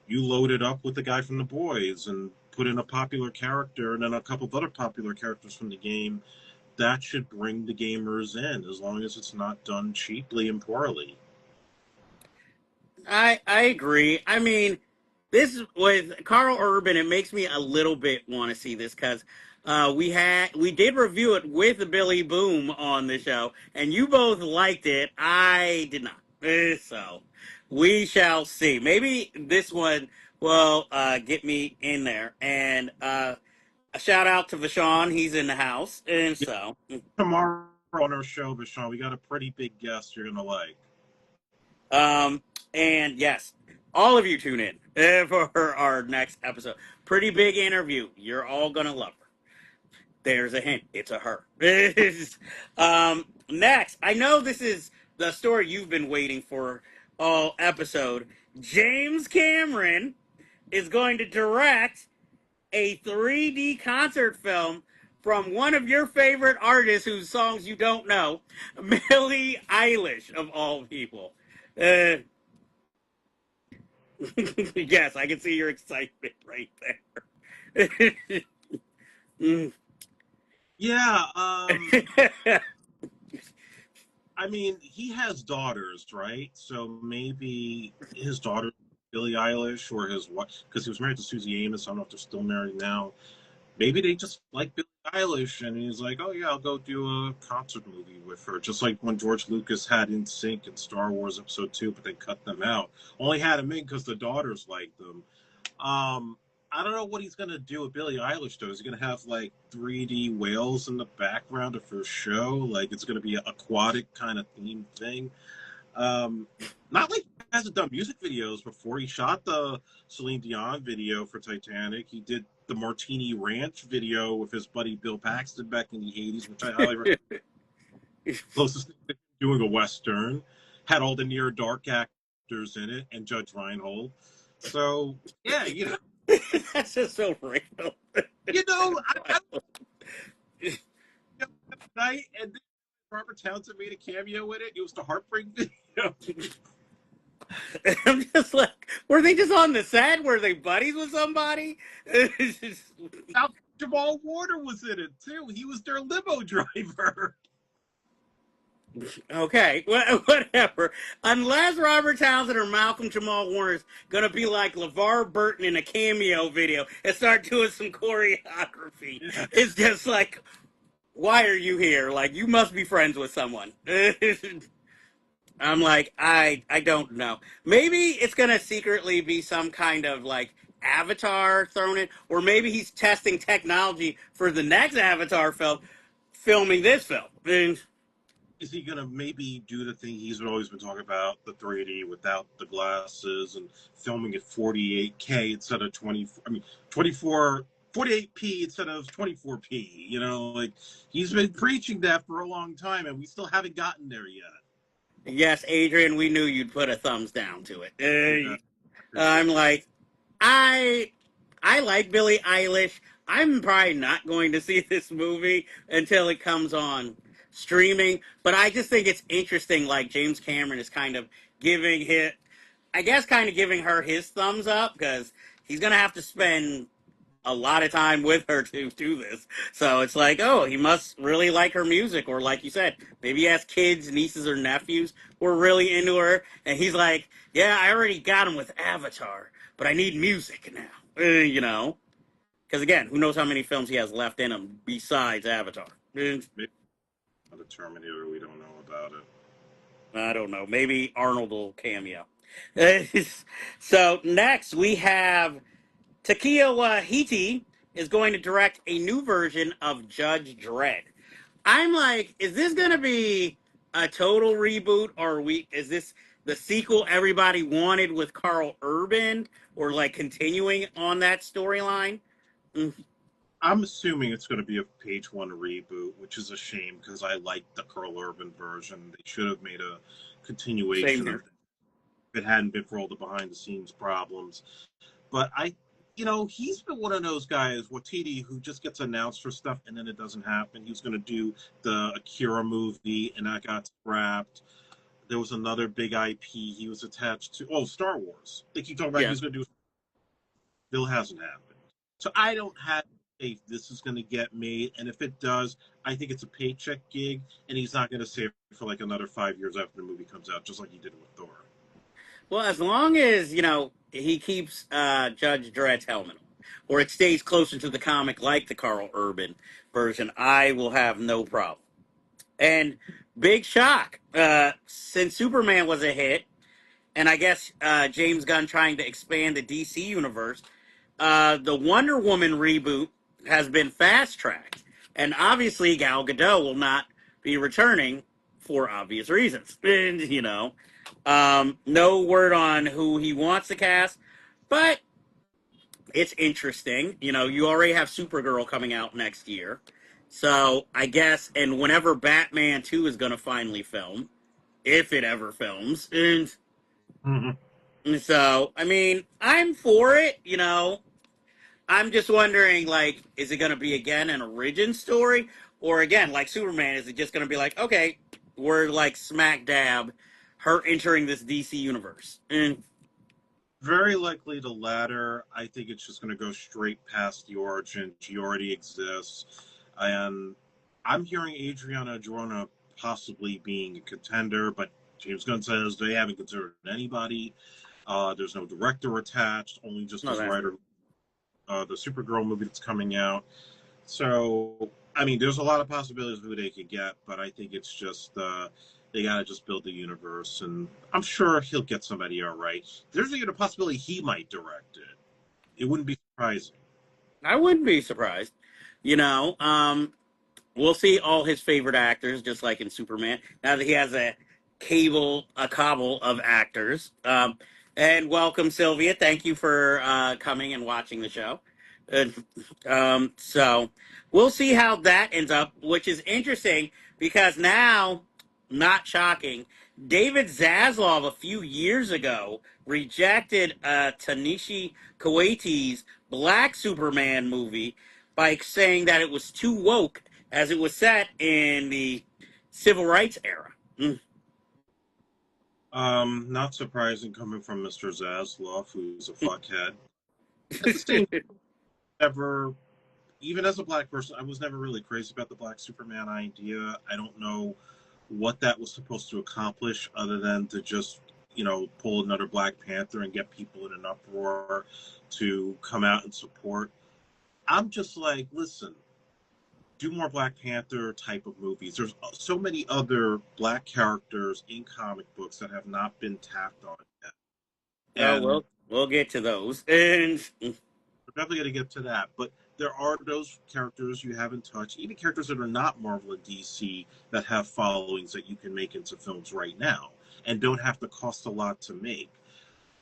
you load it up with the guy from The Boys and put in a popular character and then a couple of other popular characters from the game. That should bring the gamers in, as long as it's not done cheaply and poorly. I agree. I mean, this with Carl Urban, it makes me a little bit want to see this because we did review it with Billy Boom on the show, and you both liked it. I did not. So we shall see. Maybe this one will get me in there. And a shout out to Vashon. He's in the house, and Yeah, so. tomorrow on our show, Vishon, we got a pretty big guest you're going to like. Um, and yes, all of you tune in for our next episode. Pretty big interview. You're all gonna love her. There's a hint. It's a her. Next, I know this is the story you've been waiting for all episode. James Cameron is going to direct a 3D concert film from one of your favorite artists whose songs you don't know, Billie Eilish, of all people. Uh, yes, I can see your excitement right there. Mm. Yeah, I mean, he has daughters, right? So maybe his daughter, Billie Eilish, or his wife, because he was married to Susie Amos. I don't know if they're still married now. maybe they just like Billie Eilish, and he's like, oh yeah, I'll go do a concert movie with her. Just like when George Lucas had In Sync in Star Wars Episode 2, but they cut them out. Only had them in because the daughters liked them. Um, I don't know what he's gonna do with Billie Eilish though. Is he gonna have like 3D whales in the background of her show? Like it's gonna be an aquatic kind of theme thing. Um, Not like he hasn't done music videos before. He shot the Celine Dion video for Titanic. He did the Martini Ranch video with his buddy Bill Paxton back in the '80s, which I highly recommend. Closest thing to doing a western. Had all the near dark actors in it, and Judge Reinhold. So yeah, That's just so random. I night and then Robert Townsend made a cameo in it. It was the Heartbreak video. I'm just like, were they just on the set? Were they buddies with somebody? Now, Jamal Warner was in it too. He was their limo driver. Okay, whatever. Unless Robert Townsend or Malcolm Jamal Warner's gonna be like LeVar Burton in a cameo video and start doing some choreography, Yeah. it's just like, why are you here? Like, you must be friends with someone. I'm like, I don't know. Maybe it's gonna secretly be some kind of like Avatar thrown in, or maybe he's testing technology for the next Avatar film, filming this film. Is he gonna maybe do the thing he's always been talking about, the 3D without the glasses and filming at 48K instead of 24, 48p instead of 24p? Like he's been preaching that for a long time, and we still haven't gotten there yet. Yes, Adrian, we knew you'd put a thumbs down to it. Yeah, I I'm appreciate it. like, I I like Billie Eilish. I'm probably not going to see this movie until it comes on streaming, but I just think it's interesting. Like James Cameron is kind of giving it, I guess, kind of giving her his thumbs up because he's gonna have to spend a lot of time with her to do this. So it's like, oh, he must really like her music, or like you said, maybe he has kids, nieces, or nephews who are really into her, and he's like, yeah, I already got him with Avatar, but I need music now, Because again, who knows how many films he has left in him besides Avatar? Maybe the Terminator, we don't know about it. I don't know. Maybe Arnold will cameo. So next we have Takia Waititi is going to direct a new version of Judge Dredd. I'm like, is this going to be a total reboot, or is this the sequel everybody wanted with Carl Urban, or like continuing on that storyline? Mm, I'm assuming it's going to be a page one reboot, which is a shame because I liked the Carl Urban version. They should have made a same continuation of here. that if it hadn't been for all the behind the scenes problems. But he's been one of those guys, Watiti, who just gets announced for stuff and then it doesn't happen. He was going to do the Akira movie and that got scrapped. There was another big IP he was attached to. Oh, Star Wars. They keep talking about he Yeah. was going to do. Still hasn't happened. So I don't have faith this is going to get made. And if it does, I think it's a paycheck gig, and he's not going to stay for like another 5 years after the movie comes out, just like he did with Thor. Well, as long as he keeps Judge Dredd's helmet on, or it stays closer to the comic like the Carl Urban version, I will have no problem. And big shock, since Superman was a hit, and I guess James Gunn trying to expand the DC universe, the Wonder Woman reboot has been fast tracked, and obviously Gal Gadot will not be returning for obvious reasons. And, no word on who he wants to cast, but it's interesting. You already have Supergirl coming out next year, so I guess, and whenever Batman 2 is going to finally film, if it ever films, Mm-hmm. and so I mean, I'm for it. I'm just wondering, like, is it going to be again an origin story, or again, like Superman, is it just going to be like, okay, we're like smack dab, her entering this DC universe? Very likely the latter. I think it's just going to go straight past the origin. She already exists. And I'm hearing Adriana Jorna possibly being a contender, but James Gunn says they haven't considered anybody. There's no director attached, only just No, as that's writer. the Supergirl movie that's coming out. So, I mean, there's a lot of possibilities of who they could get, but I think it's just they gotta just build the universe, and I'm sure he'll get somebody all right. There's even a possibility he might direct it. It wouldn't be surprising. I wouldn't be surprised. You know, we'll see all his favorite actors, just like in Superman. Now that he has a cobble of actors. And welcome, Sylvia. Thank you for coming and watching the show. Uh, so we'll see how that ends up, which is interesting because now, not shocking, David Zaslav a few years ago rejected Tanishi Kowaiti's Black Superman movie by saying that it was too woke as it was set in the civil rights era. Mm. Not surprising coming from Mr. Zaslav, who's a fuckhead. At the same, ever even as a black person, I was never really crazy about the Black Superman idea. I don't know what that was supposed to accomplish other than to just, pull another Black Panther and get people in an uproar to come out and support. I'm just like, listen, do more Black Panther type of movies. There's so many other Black characters in comic books that have not been tapped on yet. Oh, And we'll get to those. And we're definitely going to get to that. But there are those characters you haven't touched, even characters that are not Marvel and DC that have followings that you can make into films right now and don't have to cost a lot to make.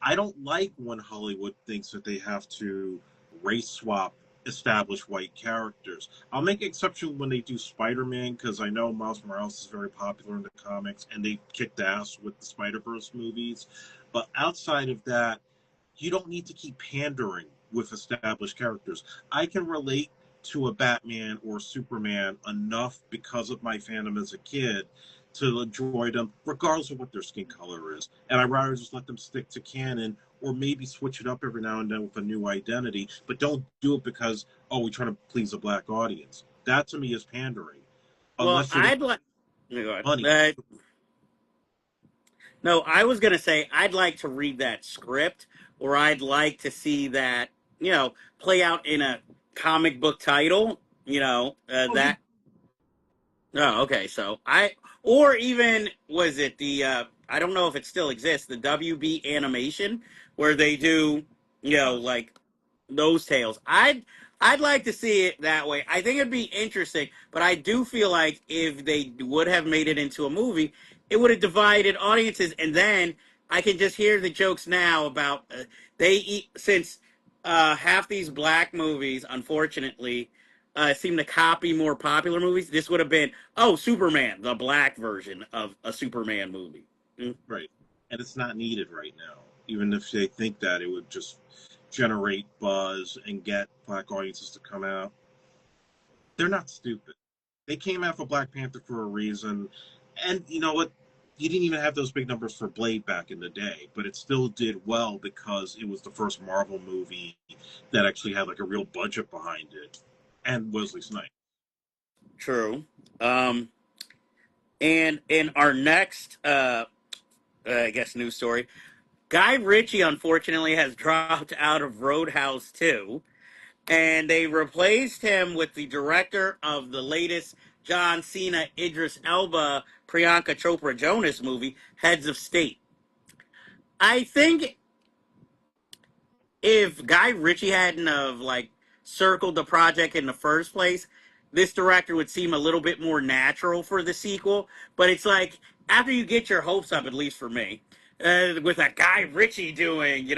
I don't like when Hollywood thinks that they have to race swap established white characters. I'll make an exception when they do Spider-Man because I know Miles Morales is very popular in the comics and they kicked ass with the Spider-Verse movies. But outside of that, you don't need to keep pandering with established characters. I can relate to a Batman or Superman enough because of my fandom as a kid to enjoy them, regardless of what their skin color is. And I'd rather just let them stick to canon or maybe switch it up every now and then with a new identity, but don't do it because, oh, we're trying to please a black audience. That to me is pandering, well, unless you're getting I'd like. Go ahead. money. No, I was gonna say I'd like to read that script, or I'd like to see that play out in a comic book title. Oh, yeah. That. Oh, okay. So or even was it the I don't know if it still exists, the WB animation where they do like those tales. I'd like to see it that way. I think it'd be interesting, but I do feel like if they would have made it into a movie, it would have divided audiences, and then I can just hear the jokes now about they eat since half these black movies, unfortunately, seem to copy more popular movies. This would have been Superman, the black version of a Superman movie. Mm. Right. And it's not needed right now. Even if they think that, it would just generate buzz and get black audiences to come out. They're not stupid. They came out for Black Panther for a reason. And you know what? You didn't even have those big numbers for Blade back in the day, but it still did well because it was the first Marvel movie that actually had like a real budget behind it. And Wesley Snipes. True. Um, and in our next, I guess, news story, Guy Ritchie unfortunately has dropped out of Roadhouse 2, and they replaced him with the director of the latest John Cena, Idris Elba, Priyanka Chopra Jonas movie, Heads of State. I think if Guy Ritchie hadn't have circled the project in the first place, this director would seem a little bit more natural for the sequel. But it's like after you get your hopes up, at least for me, with a Guy Ritchie doing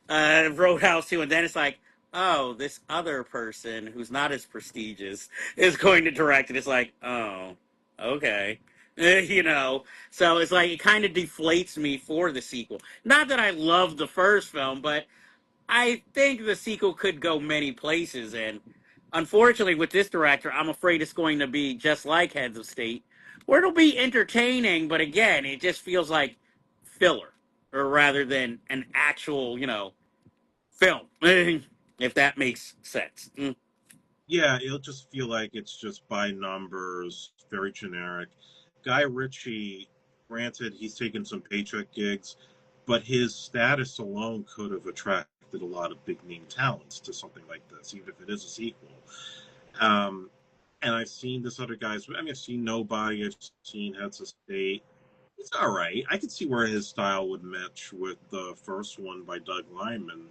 Roadhouse 2, and then it's like, oh, this other person who's not as prestigious is going to direct it. It's like, oh, okay. So it's like it kind of deflates me for the sequel. Not that I love the first film, but I think the sequel could go many places, and unfortunately, with this director, I'm afraid it's going to be just like Heads of State, where it'll be entertaining, but again, it just feels like filler, or rather than an actual, film, if that makes sense. Mm. Yeah, it'll just feel like it's just by numbers, very generic. Guy Ritchie, granted, he's taken some paycheck gigs, but his status alone could have attracted a lot of big name talents to something like this, even if it is a sequel. Um, and I've seen this other guy's. I mean, I've seen Nobody. I've seen Heads of State. It's all right. I could see where his style would match with the first one by Doug Liman,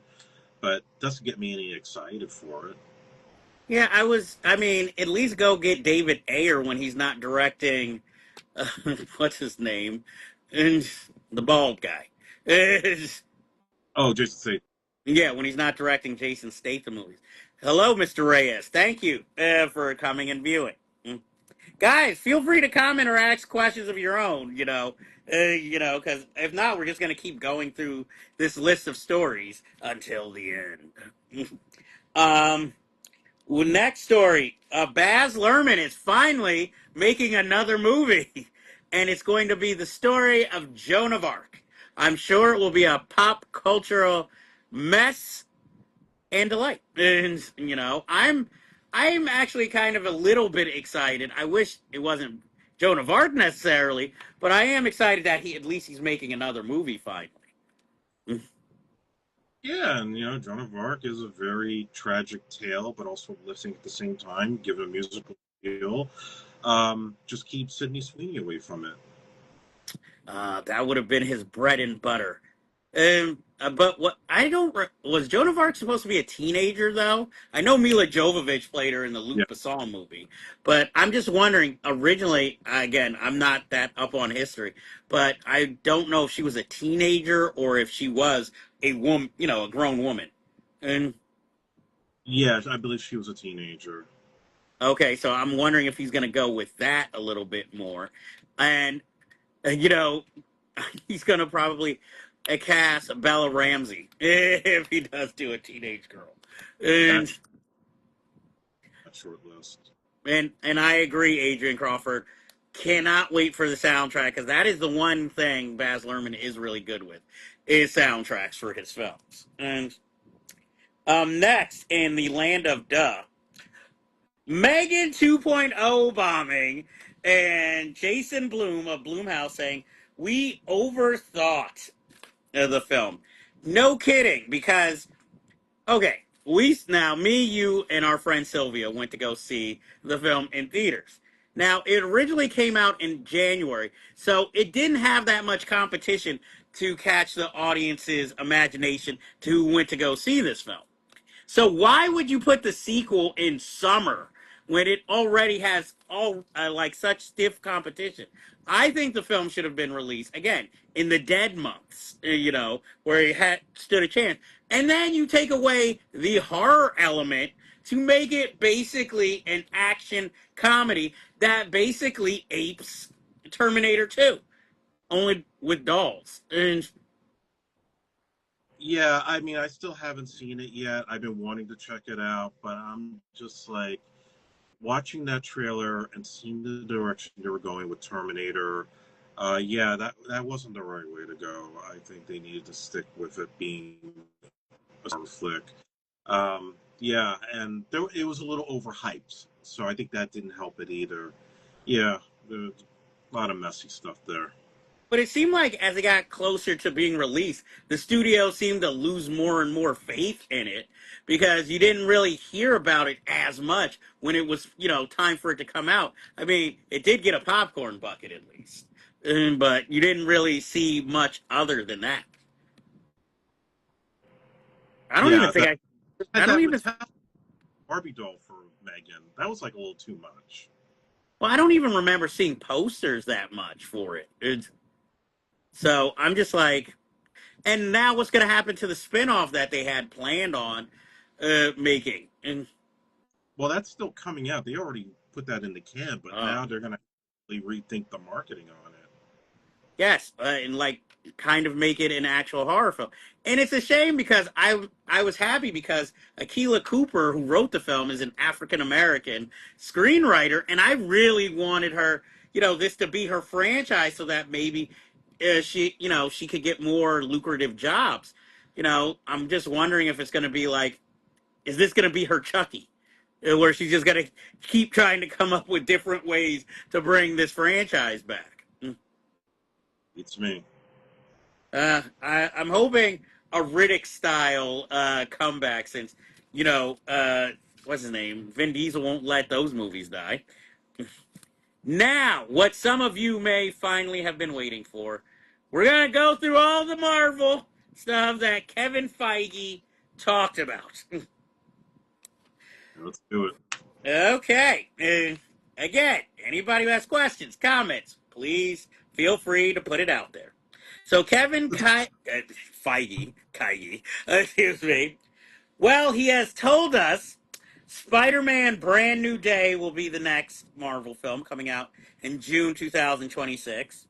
but doesn't get me any excited for it. Yeah, I mean, at least go get David Ayer when he's not directing. Uh, what's his name? And the bald guy. Oh, Jason Statham. Yeah, when he's not directing Jason Statham movies. Hello, Mr. Reyes. Thank you for coming and viewing. Mm. Guys, feel free to comment or ask questions of your own. Because if not, we're just going to keep going through this list of stories until the end. um, well, next story. Baz Luhrmann is finally making another movie, and it's going to be the story of Joan of Arc. I'm sure it will be a pop cultural mess and delight. And I'm actually kind of a little bit excited. I wish it wasn't Joan of Arc necessarily, but I am excited that he's making another movie finally. Yeah, and Joan of Arc is a very tragic tale, but also uplifting at the same time, given a musical feel. Just keep Sydney Sweeney away from it. That would have been his bread and butter. But what I don't was Joan of Arc supposed to be a teenager though? I know Mila Jovovich played her in the Yeah. Luc Besson movie, but I'm just wondering. Originally, again, I'm not that up on history, but I don't know if she was a teenager or if she was a woman, a grown woman. And Yeah, I believe she was a teenager. okay, so I'm wondering if he's going to go with that a little bit more, and you know, he's gonna probably cast Bella Ramsey if he does do a teenage girl. And That's a short list. and I agree, Adrian Crawford. Cannot wait for the soundtrack because that is the one thing Baz Luhrmann is really good with, is soundtracks for his films. And next in the land of duh, Megan 2.0 bombing and Jason Blum of Blumhouse saying we overthought the film. No kidding, because okay, me, you, and our friend Sylvia went to go see the film in theaters. Now it originally came out in January, so it didn't have that much competition to catch the audience's imagination to who went to go see this film. So why would you put the sequel in summer when it already has all like such stiff competition? I think the film should have been released again in the dead months, where it had stood a chance. And then you take away the horror element to make it basically an action comedy that basically apes Terminator 2, only with dolls. And Yeah, I mean, I still haven't seen it yet. I've been wanting to check it out, but I'm just like watching that trailer and seeing the direction they were going with Terminator. Yeah, that wasn't the right way to go. I think they needed to stick with it being a summer flick. Yeah, and it was a little overhyped, so I think that didn't help it either. Yeah, there's a lot of messy stuff there. But it seemed like as it got closer to being released, the studio seemed to lose more and more faith in it because you didn't really hear about it as much when it was, time for it to come out. I mean, it did get a popcorn bucket at least, but you didn't really see much other than that. I don't even Yeah, think I don't that even, Mattel Barbie doll for Megan. That was like a little too much. well, I don't even remember seeing posters that much for it. So I'm just like, and now what's going to happen to the spinoff that they had planned on making? And Well, that's still coming out. They already put that in the can, but uh, now they're gonna really rethink the marketing on it. yes, and like kind of make it an actual horror film. And it's a shame because I was happy because Akilah Cooper, who wrote the film, is an African American screenwriter, and I really wanted her, this to be her franchise so that maybe she could get more lucrative jobs. I'm just wondering if it's going to be like, is this going to be her Chucky? Where she's just going to keep trying to come up with different ways to bring this franchise back. It's me. I'm hoping a Riddick style comeback since what's his name? Vin Diesel won't let those movies die. Now, what some of you may finally have been waiting for, we're gonna go through all the Marvel stuff that Kevin Feige talked about. Let's do it. Okay. Again, anybody who has questions, comments, please feel free to put it out there. So Feige, excuse me. Well, he has told us Spider-Man Brand New Day will be the next Marvel film coming out in June 2026.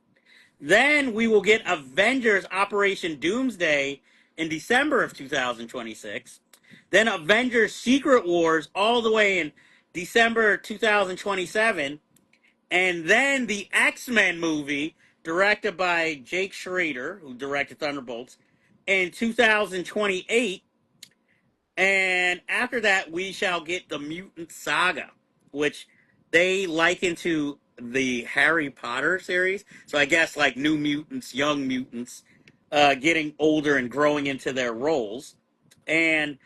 Then we will get Avengers Operation Doomsday in December of 2026. Then Avengers Secret Wars all the way in December 2027. And then the X-Men movie directed by Jake Schrader, who directed Thunderbolts, in 2028. And after that, we shall get the Mutant Saga, which they liken to the Harry Potter series. So I guess like New Mutants, Young Mutants, getting older and growing into their roles. And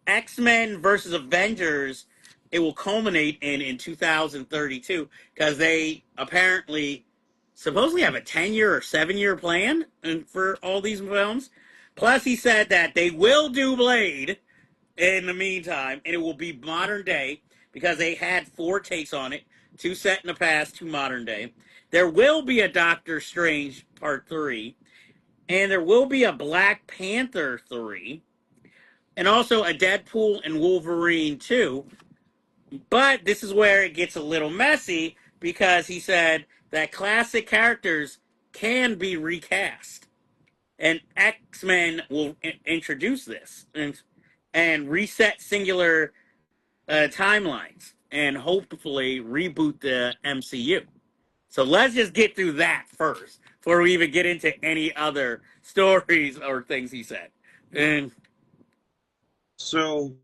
X-Men versus Avengers, it will culminate in 2032 because they apparently supposedly have a 10-year or 7-year plan for all these films. Plus, he said that they will do Blade in the meantime, and it will be modern day because they had 4 takes on it, 2 set in the past, 2 modern day. There will be a Doctor Strange Part 3, and there will be a Black Panther 3, and also a Deadpool and Wolverine 2. But this is where it gets a little messy because he said that classic characters can be recast. And X-Men will introduce this and reset singular timelines and hopefully reboot the MCU. So let's just get through that first before we even get into any other stories or things he said. And So,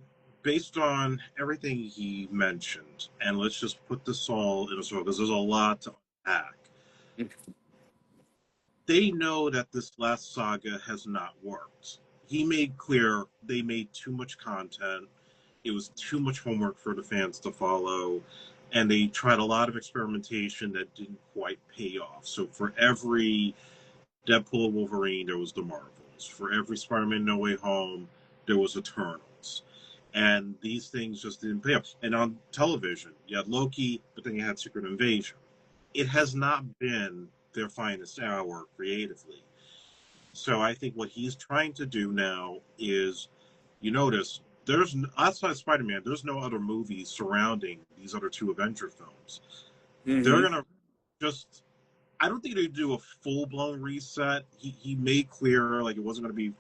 based on everything he mentioned, and let's just put this all in a circle because there's a lot to unpack. They know that this last saga has not worked. He made clear they made too much content. It was too much homework for the fans to follow, and they tried a lot of experimentation that didn't quite pay off. So for every Deadpool and Wolverine, there was the Marvels. For every Spider-Man No Way Home, there was Eternals. And these things just didn't pay off. And on television, you had Loki, but then you had Secret Invasion. It has not been their finest hour creatively. So I think what he's trying to do now is, you notice, there's outside Spider-Man, there's no other movies surrounding these other 2 Avenger films. They're mm-hmm. gonna just, I don't think they do a full blown reset. He made clear like it wasn't gonna be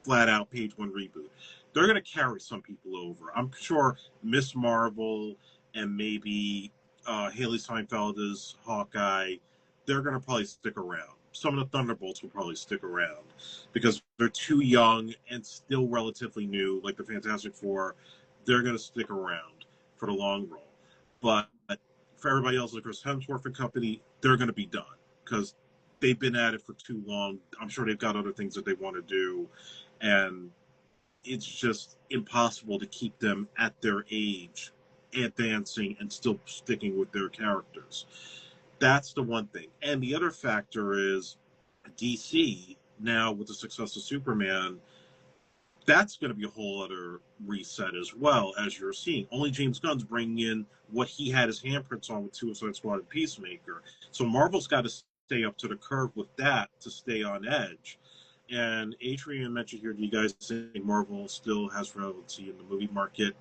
flat out page 1 reboot. They're gonna carry some people over. I'm sure Miss Marvel and maybe Haley Steinfeld as Hawkeye, they're gonna probably stick around. Some of the Thunderbolts will probably stick around because they're too young and still relatively new, like the Fantastic Four. They're going to stick around for the long run. But for everybody else, like Chris Hemsworth and company, they're going to be done because they've been at it for too long. I'm sure they've got other things that they want to do. And it's just impossible to keep them at their age advancing and still sticking with their characters. That's the one thing. And the other factor is DC, now with the success of Superman, that's going to be a whole other reset as well, as you're seeing. Only James Gunn's bringing in what he had his handprints on with Suicide Squad and Peacemaker. So Marvel's got to stay up to the curve with that to stay on edge. And Adrian mentioned here, do you guys think Marvel still has relevancy in the movie market?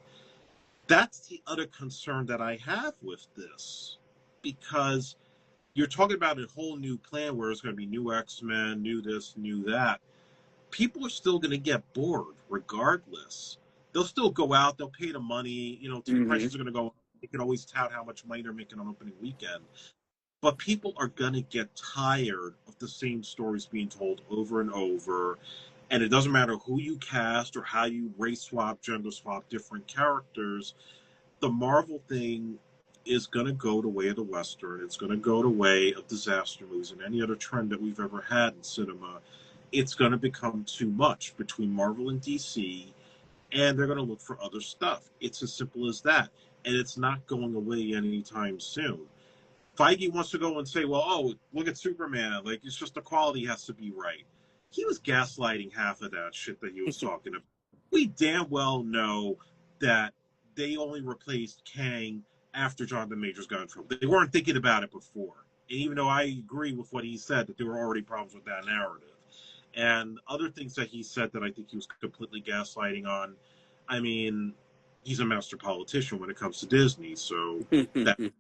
That's the other concern that I have with this. Because you're talking about a whole new plan where it's going to be new X-Men, new this, new that. People are still going to get bored regardless. They'll still go out. They'll pay the money. Ticket prices are going to go up. They can always tout how much money they're making on opening weekend. But people are going to get tired of the same stories being told over and over. And it doesn't matter who you cast or how you race swap, gender swap different characters. The Marvel thing is going to go the way of the Western. It's going to go the way of disaster movies and any other trend that we've ever had in cinema. it's going to become too much between Marvel and DC, and they're going to look for other stuff. It's as simple as that. And it's not going away anytime soon. Feige wants to go and say, well, oh, look at Superman. Like, it's just the quality has to be right. He was gaslighting half of that shit that he was talking about. We damn well know that they only replaced Kang after Jonathan Majors got in trouble. They weren't thinking about it before. And even though I agree with what he said, that there were already problems with that narrative. And other things that he said that I think he was completely gaslighting on. I mean, he's a master politician when it comes to Disney, so that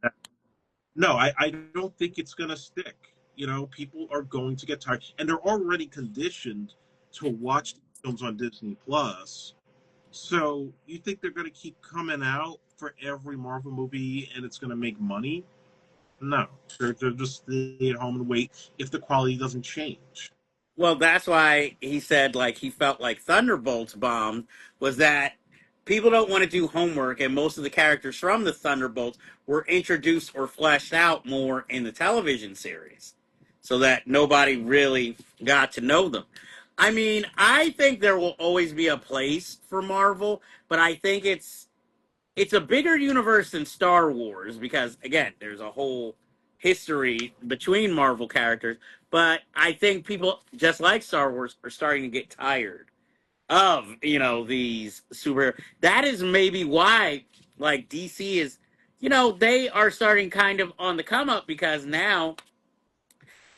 no, I don't think it's going to stick. You know, people are going to get tired, and they're already conditioned to watch films on Disney Plus. So you think they're going to keep coming out for every Marvel movie, and it's going to make money? No, they're just stay at home and wait if the quality doesn't change. Well, that's why he said like he felt like Thunderbolts bombed was that people don't want to do homework, and most of the characters from the Thunderbolts were introduced or fleshed out more in the television series, so that nobody really got to know them. I mean, I think there will always be a place for Marvel, but I think it's a bigger universe than Star Wars because again, there's a whole history between Marvel characters, but I think people just like Star Wars are starting to get tired of, these super that is maybe why like DC is they are starting kind of on the come up because now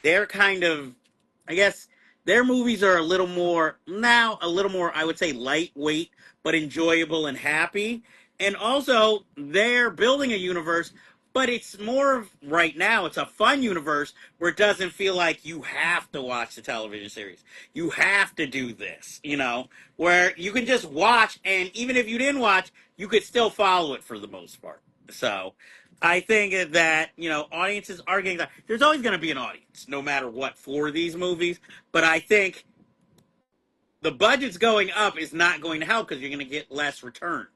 they're kind of, I guess, their movies are a little more now, a little more, I would say, lightweight, but enjoyable and happy. And also, they're building a universe, but it's more of right now, it's a fun universe where it doesn't feel like you have to watch the television series. You have to do this, where you can just watch, and even if you didn't watch, you could still follow it for the most part. So, I think that, audiences are getting that. There's always going to be an audience, no matter what, for these movies. But I think the budget's going up is not going to help because you're going to get less return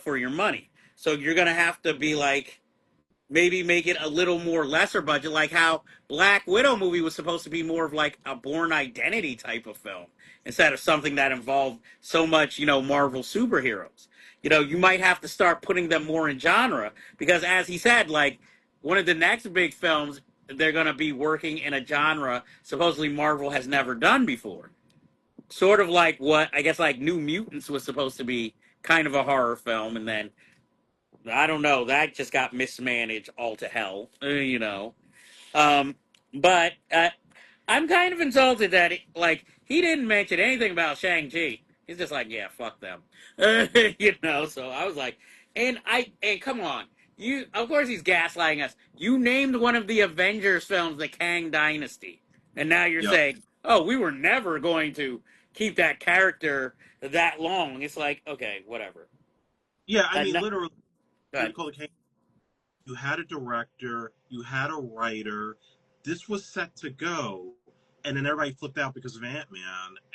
for your money. So you're going to have to be like, maybe make it a little more lesser budget, like how Black Widow movie was supposed to be more of like a Born Identity type of film instead of something that involved so much, Marvel superheroes. You might have to start putting them more in genre because, as he said, like one of the next big films, they're going to be working in a genre supposedly Marvel has never done before. Sort of like what I guess like New Mutants was supposed to be, kind of a horror film, and then I don't know. That just got mismanaged all to hell, Um, but I'm kind of insulted that he didn't mention anything about Shang-Chi. He's just like, yeah, fuck them, So I was like, and come on, you. Of course, he's gaslighting us. You named one of the Avengers films the Kang Dynasty, and now you're Yep. saying, oh, we were never going to keep that character that long. It's like, okay, whatever. Yeah, I mean, No, literally, go what do ahead. you call it? You had a director, you had a writer. This was set to go, and then everybody flipped out because of Ant Man,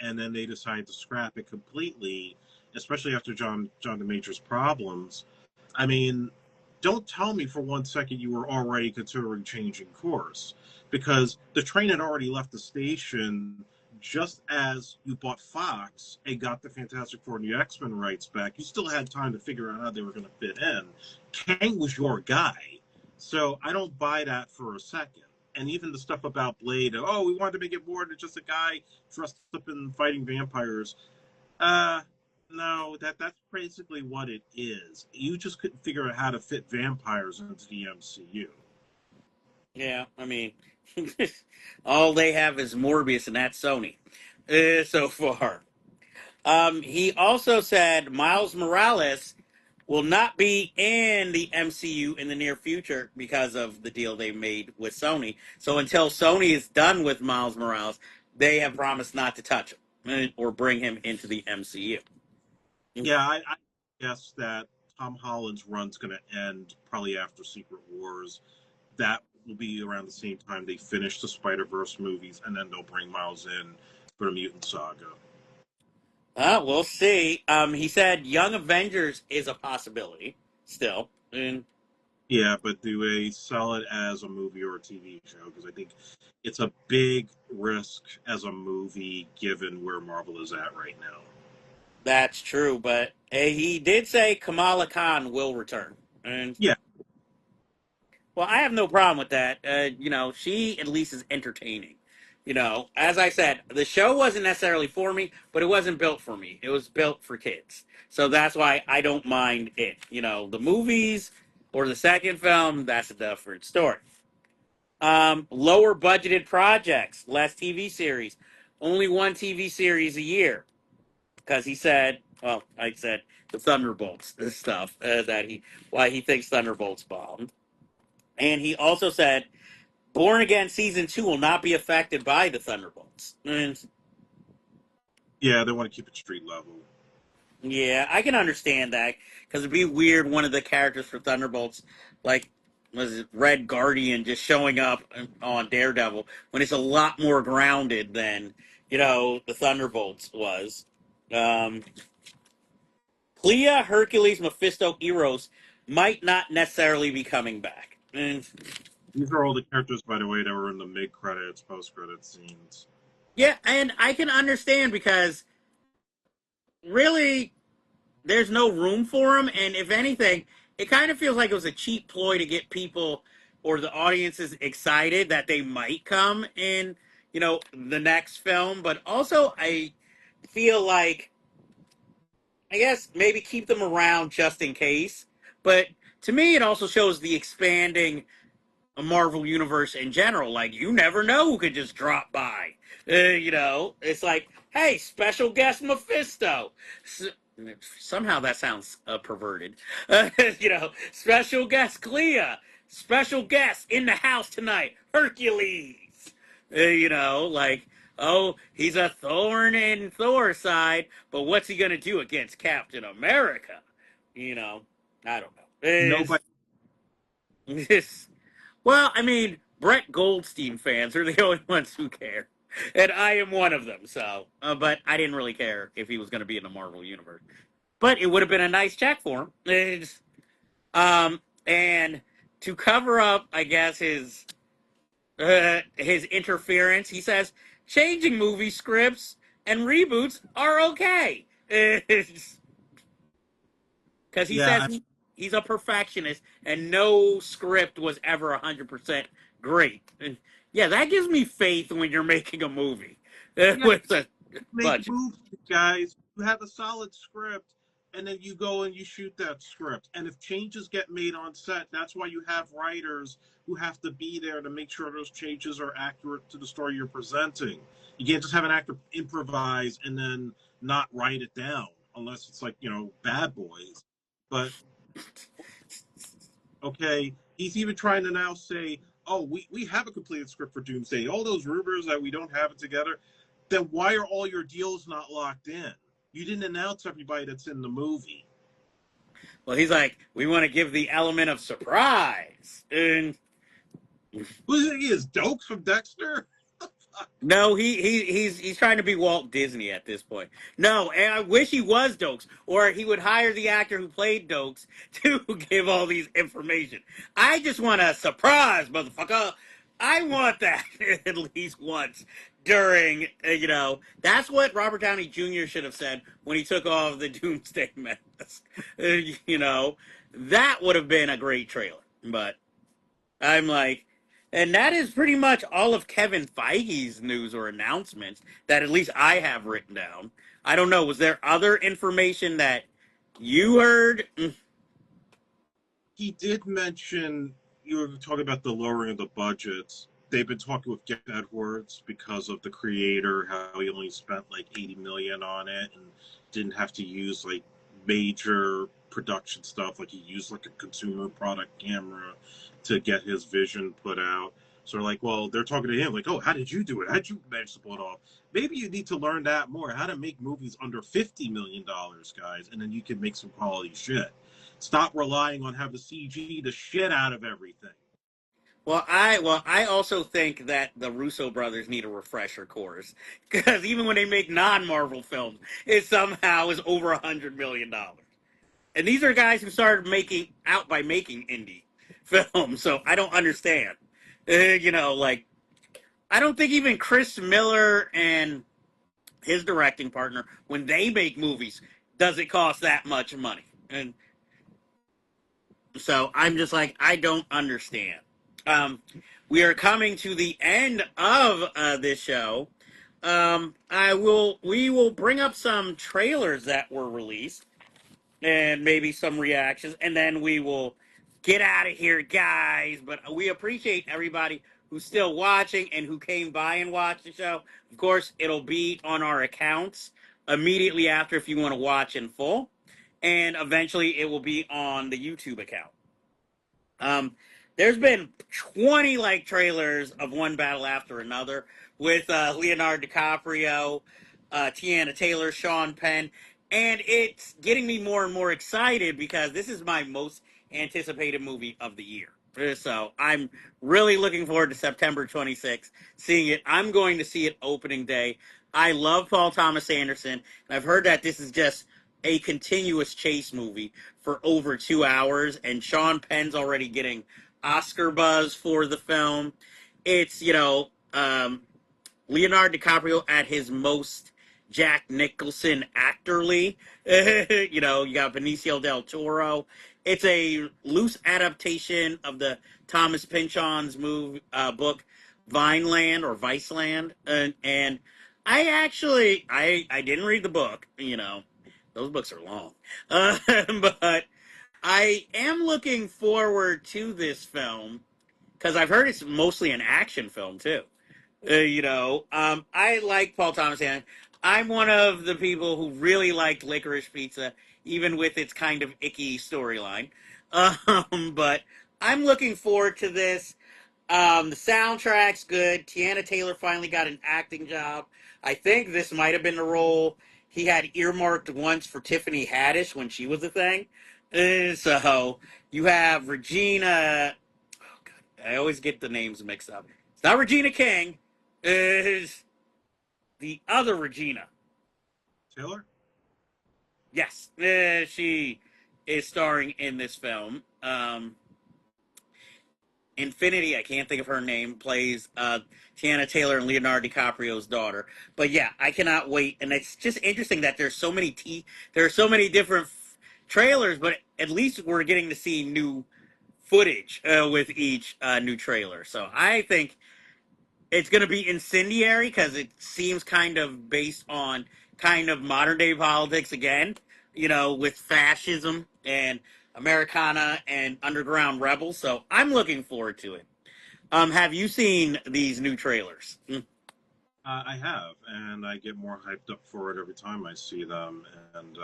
and then they decided to scrap it completely, especially after John DeMatria's problems. I mean, don't tell me for 1 second you were already considering changing course, because the train had already left the station just as you bought Fox and got the Fantastic Four and the X-Men rights back. You still had time to figure out how they were going to fit in. Kang was your guy. So I don't buy that for a second. And even the stuff about Blade, oh, we wanted to make it more than just a guy dressed up in fighting vampires. Uh, no, that's basically what it is. You just couldn't figure out how to fit vampires into the MCU. Yeah, I mean, all they have is Morbius, and that's Sony so far. He also said Miles Morales will not be in the MCU in the near future because of the deal they made with Sony. So until Sony is done with Miles Morales, they have promised not to touch him or bring him into the MCU. Yeah, I guess that Tom Holland's run's going to end probably after Secret Wars. That will be around the same time they finish the Spider Verse movies, and then they'll bring Miles in for the Mutant Saga. We'll see. He said Young Avengers is a possibility still. And Yeah, but do they sell it as a movie or a TV show? Because I think it's a big risk as a movie given where Marvel is at right now. That's true, but he did say Kamala Khan will return. And Yeah, well, I have no problem with that. She at least is entertaining. As I said, the show wasn't necessarily for me, but it wasn't built for me. It was built for kids. So that's why I don't mind it. The movies or the second film, that's a different story. Lower budgeted projects, less TV series, only one TV series a year. Because he said, well, I said the Thunderbolts, this stuff why he thinks Thunderbolts bombed. And he also said Born Again season 2 will not be affected by the Thunderbolts. And yeah, they want to keep it street level. yeah, I can understand that because it'd be weird. One of the characters for Thunderbolts, like was it Red Guardian, just showing up on Daredevil when it's a lot more grounded than the Thunderbolts was. Um, Clea, Hercules, Mephisto, Eros might not necessarily be coming back. And These are all the characters, by the way, that were in the mid credits, post credit scenes. yeah, and I can understand because really there's no room for them, and if anything, it kind of feels like it was a cheap ploy to get people or the audiences excited that they might come in, the next film. But also, I feel like I guess maybe keep them around just in case. But to me, it also shows the expanding Marvel universe in general. Like you never know who could just drop by. It's like, hey, special guest Mephisto. Somehow that sounds perverted. Special guest Clea. Special guest in the house tonight, Hercules. Like, oh, he's a thorn in Thor's side, but what's he gonna do against Captain America? I don't know. Nobody. It's well, I mean, Brett Goldstein fans are the only ones who care, and I am one of them. So, but I didn't really care if he was going to be in the Marvel universe. But it would have been a nice check for him. And to cover up, I guess his interference, he says changing movie scripts and reboots are okay. Because he Yeah, says he's a perfectionist and no script was ever 100% great. And yeah, that gives me faith when you're making a movie yeah. with a Make budget. movies, guys. You have a solid script, and then you go and you shoot that script. And if changes get made on set, that's why you have writers who have to be there to make sure those changes are accurate to the story you're presenting. You can't just have an actor improvise and then not write it down, unless it's like Bad Boys. But okay, he's even trying to now say, "Oh, we have a completed script for Doomsday." All those rumors that we don't have it together, then why are all your deals not locked in? You didn't announce everybody that's in the movie. Well, he's like, we want to give the element of surprise. And Who do you think he is? Dokes from Dexter? no, he's trying to be Walt Disney at this point. No, and I wish he was Dokes, or he would hire the actor who played Dokes to give all these information. I just want a surprise, motherfucker. I want that at least once during, that's what Robert Downey Jr. should have said when he took off the Doomsday mask. That would have been a great trailer. But I'm like, and that is pretty much all of Kevin Feige's news or announcements that at least I have written down. I don't know. Was there other information that you heard? He did mention, you were talking about the lowering of the budgets. They've been talking with Gareth Edwards because of the creator, how he only spent like 80 million on it and didn't have to use like major production stuff. Like he used like a consumer product camera to get his vision put out. So they're like, well, they're talking to him like, oh, how did you do it? How did you manage to pull it off? Maybe you need to learn that more, how to make movies under $50 million, guys, and then you can make some quality shit. Stop relying on having the CG the shit out of everything. I also think that the Russo brothers need a refresher course because even when they make non-Marvel films, it somehow is over $100 million. And these are guys who started making out by making indie films, so I don't understand. Like I don't think even Chris Miller and his directing partner, when they make movies, does it cost that much money? And so I'm just like, I don't understand. Um, we are coming to the end of this show. We will bring up some trailers that were released and maybe some reactions, and then we will get out of here, guys. But we appreciate everybody who's still watching and who came by and watched the show. Of course, it'll be on our accounts immediately after if you want to watch in full, and eventually it will be on the YouTube account. Um, there's been 20 like trailers of one battle after another with Leonardo DiCaprio, Tiana Taylor, Sean Penn, and it's getting me more and more excited because this is my most anticipated movie of the year. So I'm really looking forward to September 26th, seeing it. I'm going to see it opening day. I love Paul Thomas Anderson, and I've heard that this is just a continuous chase movie for over 2 hours, and Sean Penn's already getting Oscar buzz for the film. It's, Leonardo DiCaprio at his most Jack Nicholson actorly. You got Benicio del Toro. It's a loose adaptation of the Thomas Pynchon's book Vineland or Viceland, and I didn't read the book. Those books are long, but I am looking forward to this film because I've heard it's mostly an action film too. I like Paul Thomas Anderson. I'm one of the people who really liked Licorice Pizza, even with its kind of icky storyline. But I'm looking forward to this. The soundtrack's good. Tiana Taylor finally got an acting job. I think this might have been the role he had earmarked once for Tiffany Haddish when she was a thing. So you have Regina. Oh God, I always get the names mixed up. It's not Regina King. Is the other Regina? Taylor? Yes, she is starring in this film. Infinity, I can't think of her name, plays Tiana Taylor and Leonardo DiCaprio's daughter. But yeah, I cannot wait, and it's just interesting that there are so many different trailers, but at least we're getting to see new footage with each new trailer. So I think it's going to be incendiary because it seems kind of based on kind of modern day politics again, with fascism and Americana and underground rebels. So I'm looking forward to it. Have you seen these new trailers? I have, and I get more hyped up for it every time I see them. And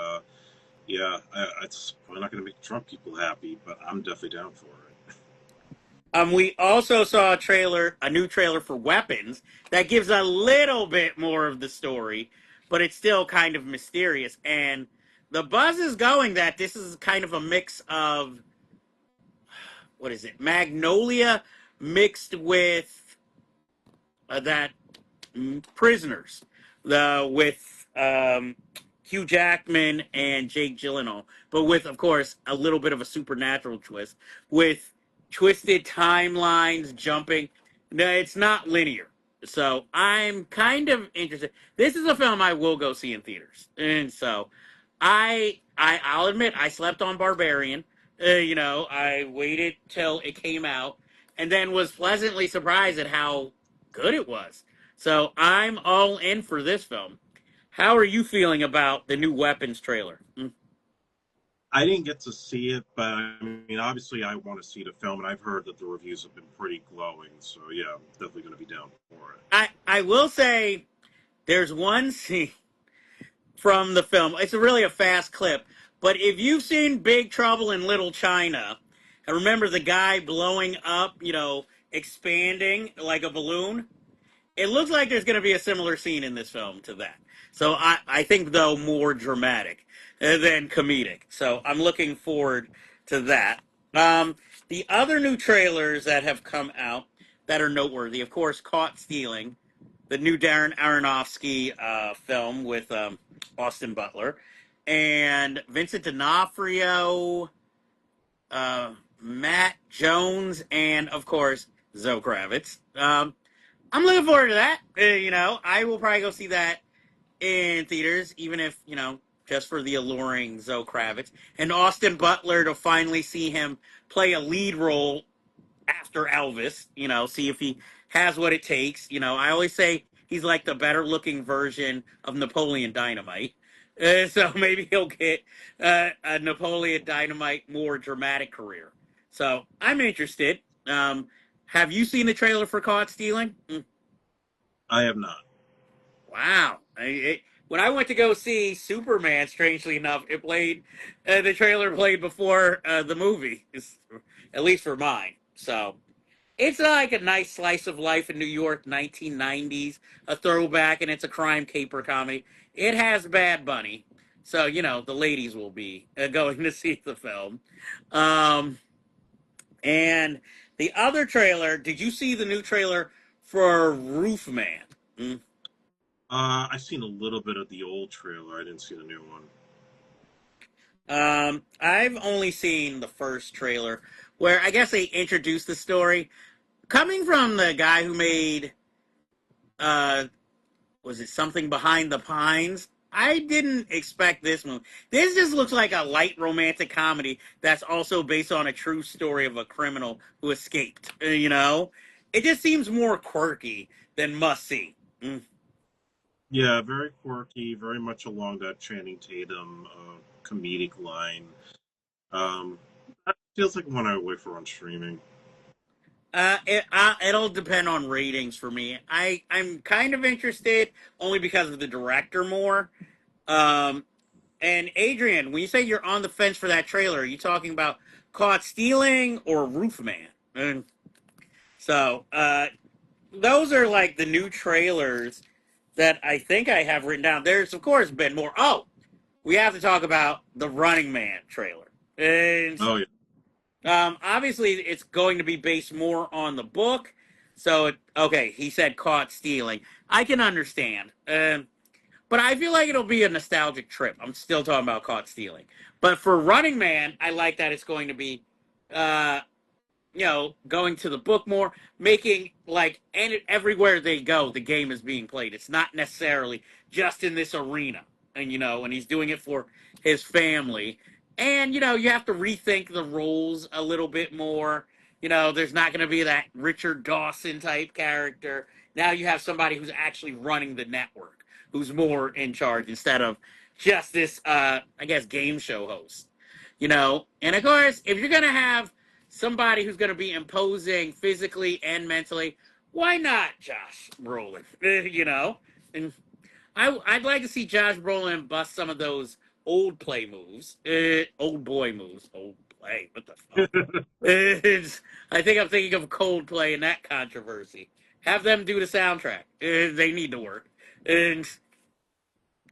yeah, it's probably not going to make Trump people happy, but I'm definitely down for it. We also saw a new trailer for Weapons that gives a little bit more of the story, but it's still kind of mysterious. And the buzz is going that this is kind of a mix of what is it, Magnolia mixed with that Prisoners, with Hugh Jackman and Jake Gyllenhaal, but with, of course, a little bit of a supernatural twist with twisted timelines, jumping. No, it's not linear. So I'm kind of interested. This is a film I will go see in theaters, and so I'll admit I slept on Barbarian. I waited till it came out, and then was pleasantly surprised at how good it was. So I'm all in for this film. How are you feeling about the new Weapons trailer? I didn't get to see it, but I mean, obviously, I want to see the film, and I've heard that the reviews have been pretty glowing. So yeah, I'm definitely going to be down for it. I will say there's one scene from the film. It's really a fast clip, but if you've seen Big Trouble in Little China, and remember the guy blowing up, expanding like a balloon, it looks like there's going to be a similar scene in this film to that. So I think, though, more dramatic than comedic. So I'm looking forward to that. The other new trailers that have come out that are noteworthy, of course, Caught Stealing, the new Darren Aronofsky film with Austin Butler, and Vincent D'Onofrio, Matt Jones, and, of course, Zoe Kravitz. I'm looking forward to that. I will probably go see that in theaters, even if, just for the alluring Zoe Kravitz. And Austin Butler, to finally see him play a lead role after Elvis, see if he has what it takes. I always say he's like the better looking version of Napoleon Dynamite. So maybe he'll get a Napoleon Dynamite more dramatic career. So I'm interested. Have you seen the trailer for Caught Stealing? I have not. Wow. When I went to go see Superman, strangely enough, the trailer played before the movie, at least for mine. So it's like a nice slice of life in New York, 1990s, a throwback, and it's a crime caper comedy. It has Bad Bunny, so the ladies will be going to see the film. Um, and the other trailer, did you see the new trailer for Roofman? Mm. I've seen a little bit of the old trailer. I didn't see the new one. I've only seen the first trailer where I guess they introduced the story. Coming from the guy who made uh was it Something Behind the Pines? I didn't expect this one. This just looks like a light romantic comedy that's also based on a true story of a criminal who escaped. It just seems more quirky than must see. Mm. Yeah, very quirky, very much along that Channing Tatum comedic line. Um, that feels like one I would wait for on streaming. It'll depend on ratings for me. I'm kind of interested only because of the director more. Um, and Adrian, when you say you're on the fence for that trailer, are you talking about Caught Stealing or Roofman? And so those are like the new trailers that I think I have written down. There's of course been more. Oh, we have to talk about the Running Man trailer. And Oh yeah. obviously, it's going to be based more on the book. So, okay, he said caught stealing. I can understand. But I feel like it'll be a nostalgic trip. I'm still talking about caught stealing. But for Running Man, I like that it's going to be, uh, going to the book more, making like and everywhere they go, the game is being played. It's not necessarily just in this arena, and he's doing it for his family. And you have to rethink the roles a little bit more. There's not going to be that Richard Dawson type character. Now you have somebody who's actually running the network, who's more in charge instead of just this, I guess, game show host. And of course, if you're going to have somebody who's going to be imposing physically and mentally, why not Josh Brolin? And I'd like to see Josh Brolin bust some of those old play moves, old boy moves, old play. What the fuck? I think I'm thinking of Coldplay in that controversy. Have them do the soundtrack. They need to work. And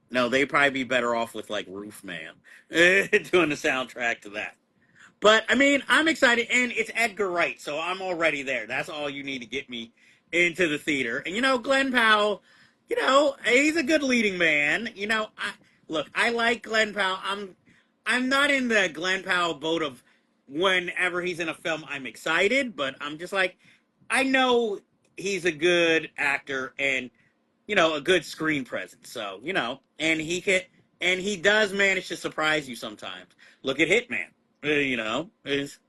no, they'd probably be better off with like Roof Man doing the soundtrack to that. But I mean, I'm excited, and it's Edgar Wright, so I'm already there. That's all you need to get me into the theater. And Glenn Powell, he's a good leading man. Look, I like Glenn Powell. I'm not in the Glenn Powell boat of whenever he's in a film, I'm excited, but I'm just like, I know he's a good actor and a good screen presence. So and he does manage to surprise you sometimes. Look at Hitman. Is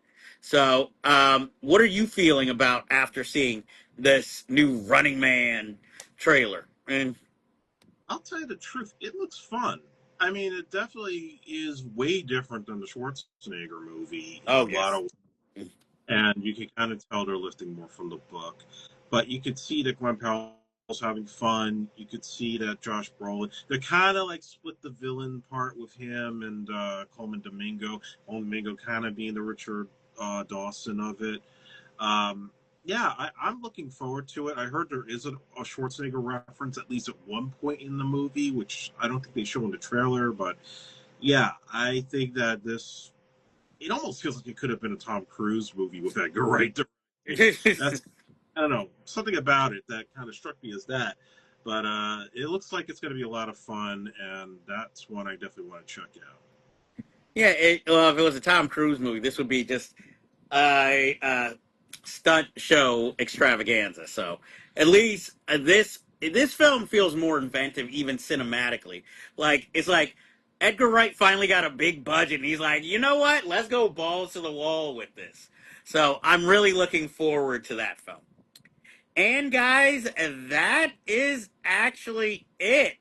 so. What are you feeling about after seeing this new Running Man trailer? And I'll tell you the truth, it looks fun. I mean, it definitely is way different than the Schwarzenegger movie in a oh lot yes, of, and you can kind of tell they're lifting more from the book. But you could see that Glenn Powell's having fun. You could see that Josh Brolin, they're kind of like split the villain part with him and Coleman Domingo. Coleman Domingo kind of being the Richard Dawson of it. Um, yeah, I'm looking forward to it. I heard there is a Schwarzenegger reference at least at one point in the movie, which I don't think they show in the trailer. But yeah, I think that this it almost feels like it could have been a Tom Cruise movie with Edgar Wright directing. That's I don't know something about it that kind of struck me as that. But it looks like it's going to be a lot of fun, and that's one I definitely want to check out. yeah. Well, if it was a Tom Cruise movie, this would be just a stunt show extravaganza. So at least this film feels more inventive, even cinematically. Like it's like Edgar Wright finally got a big budget, and he's like, you know what? Let's go balls to the wall with this. So I'm really looking forward to that film. And guys, that is actually it.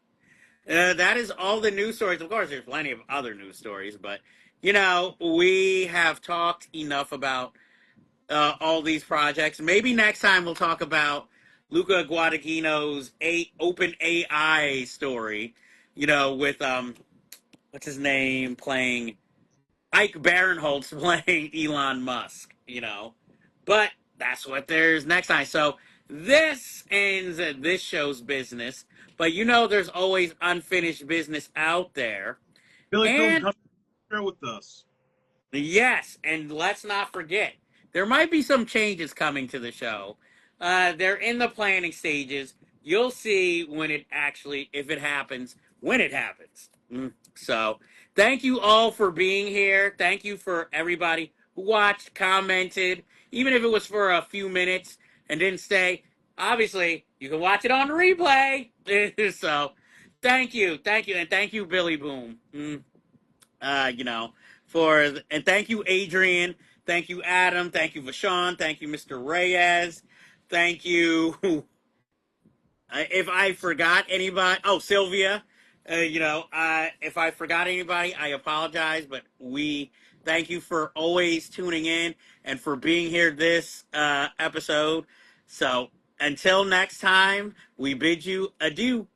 That is all the news stories. Of course, there's plenty of other news stories, but we have talked enough about all these projects. Maybe next time we'll talk about Luca Guadagnino's open AI story. With what's his name playing Ike Barinholtz playing Elon Musk. But that's what there's next time. So this ends this show's business. But there's always unfinished business out there. Billy Boom, And come share with us. yes, and let's not forget, there might be some changes coming to the show. They're in the planning stages. You'll see if it happens, when it happens. So, thank you all for being here. Thank you for everybody who watched, commented, even if it was for a few minutes and didn't stay. Obviously, you can watch it on replay. So, thank you, and thank you, Billy Boom. uh, you know, and thank you, Adrian. Thank you, Adam. Thank you, Vashon. Thank you, Mr. Reyes. Thank you. If I forgot anybody, oh, Sylvia. If I forgot anybody, I apologize. But we thank you for always tuning in and for being here this episode. So until next time, we bid you adieu.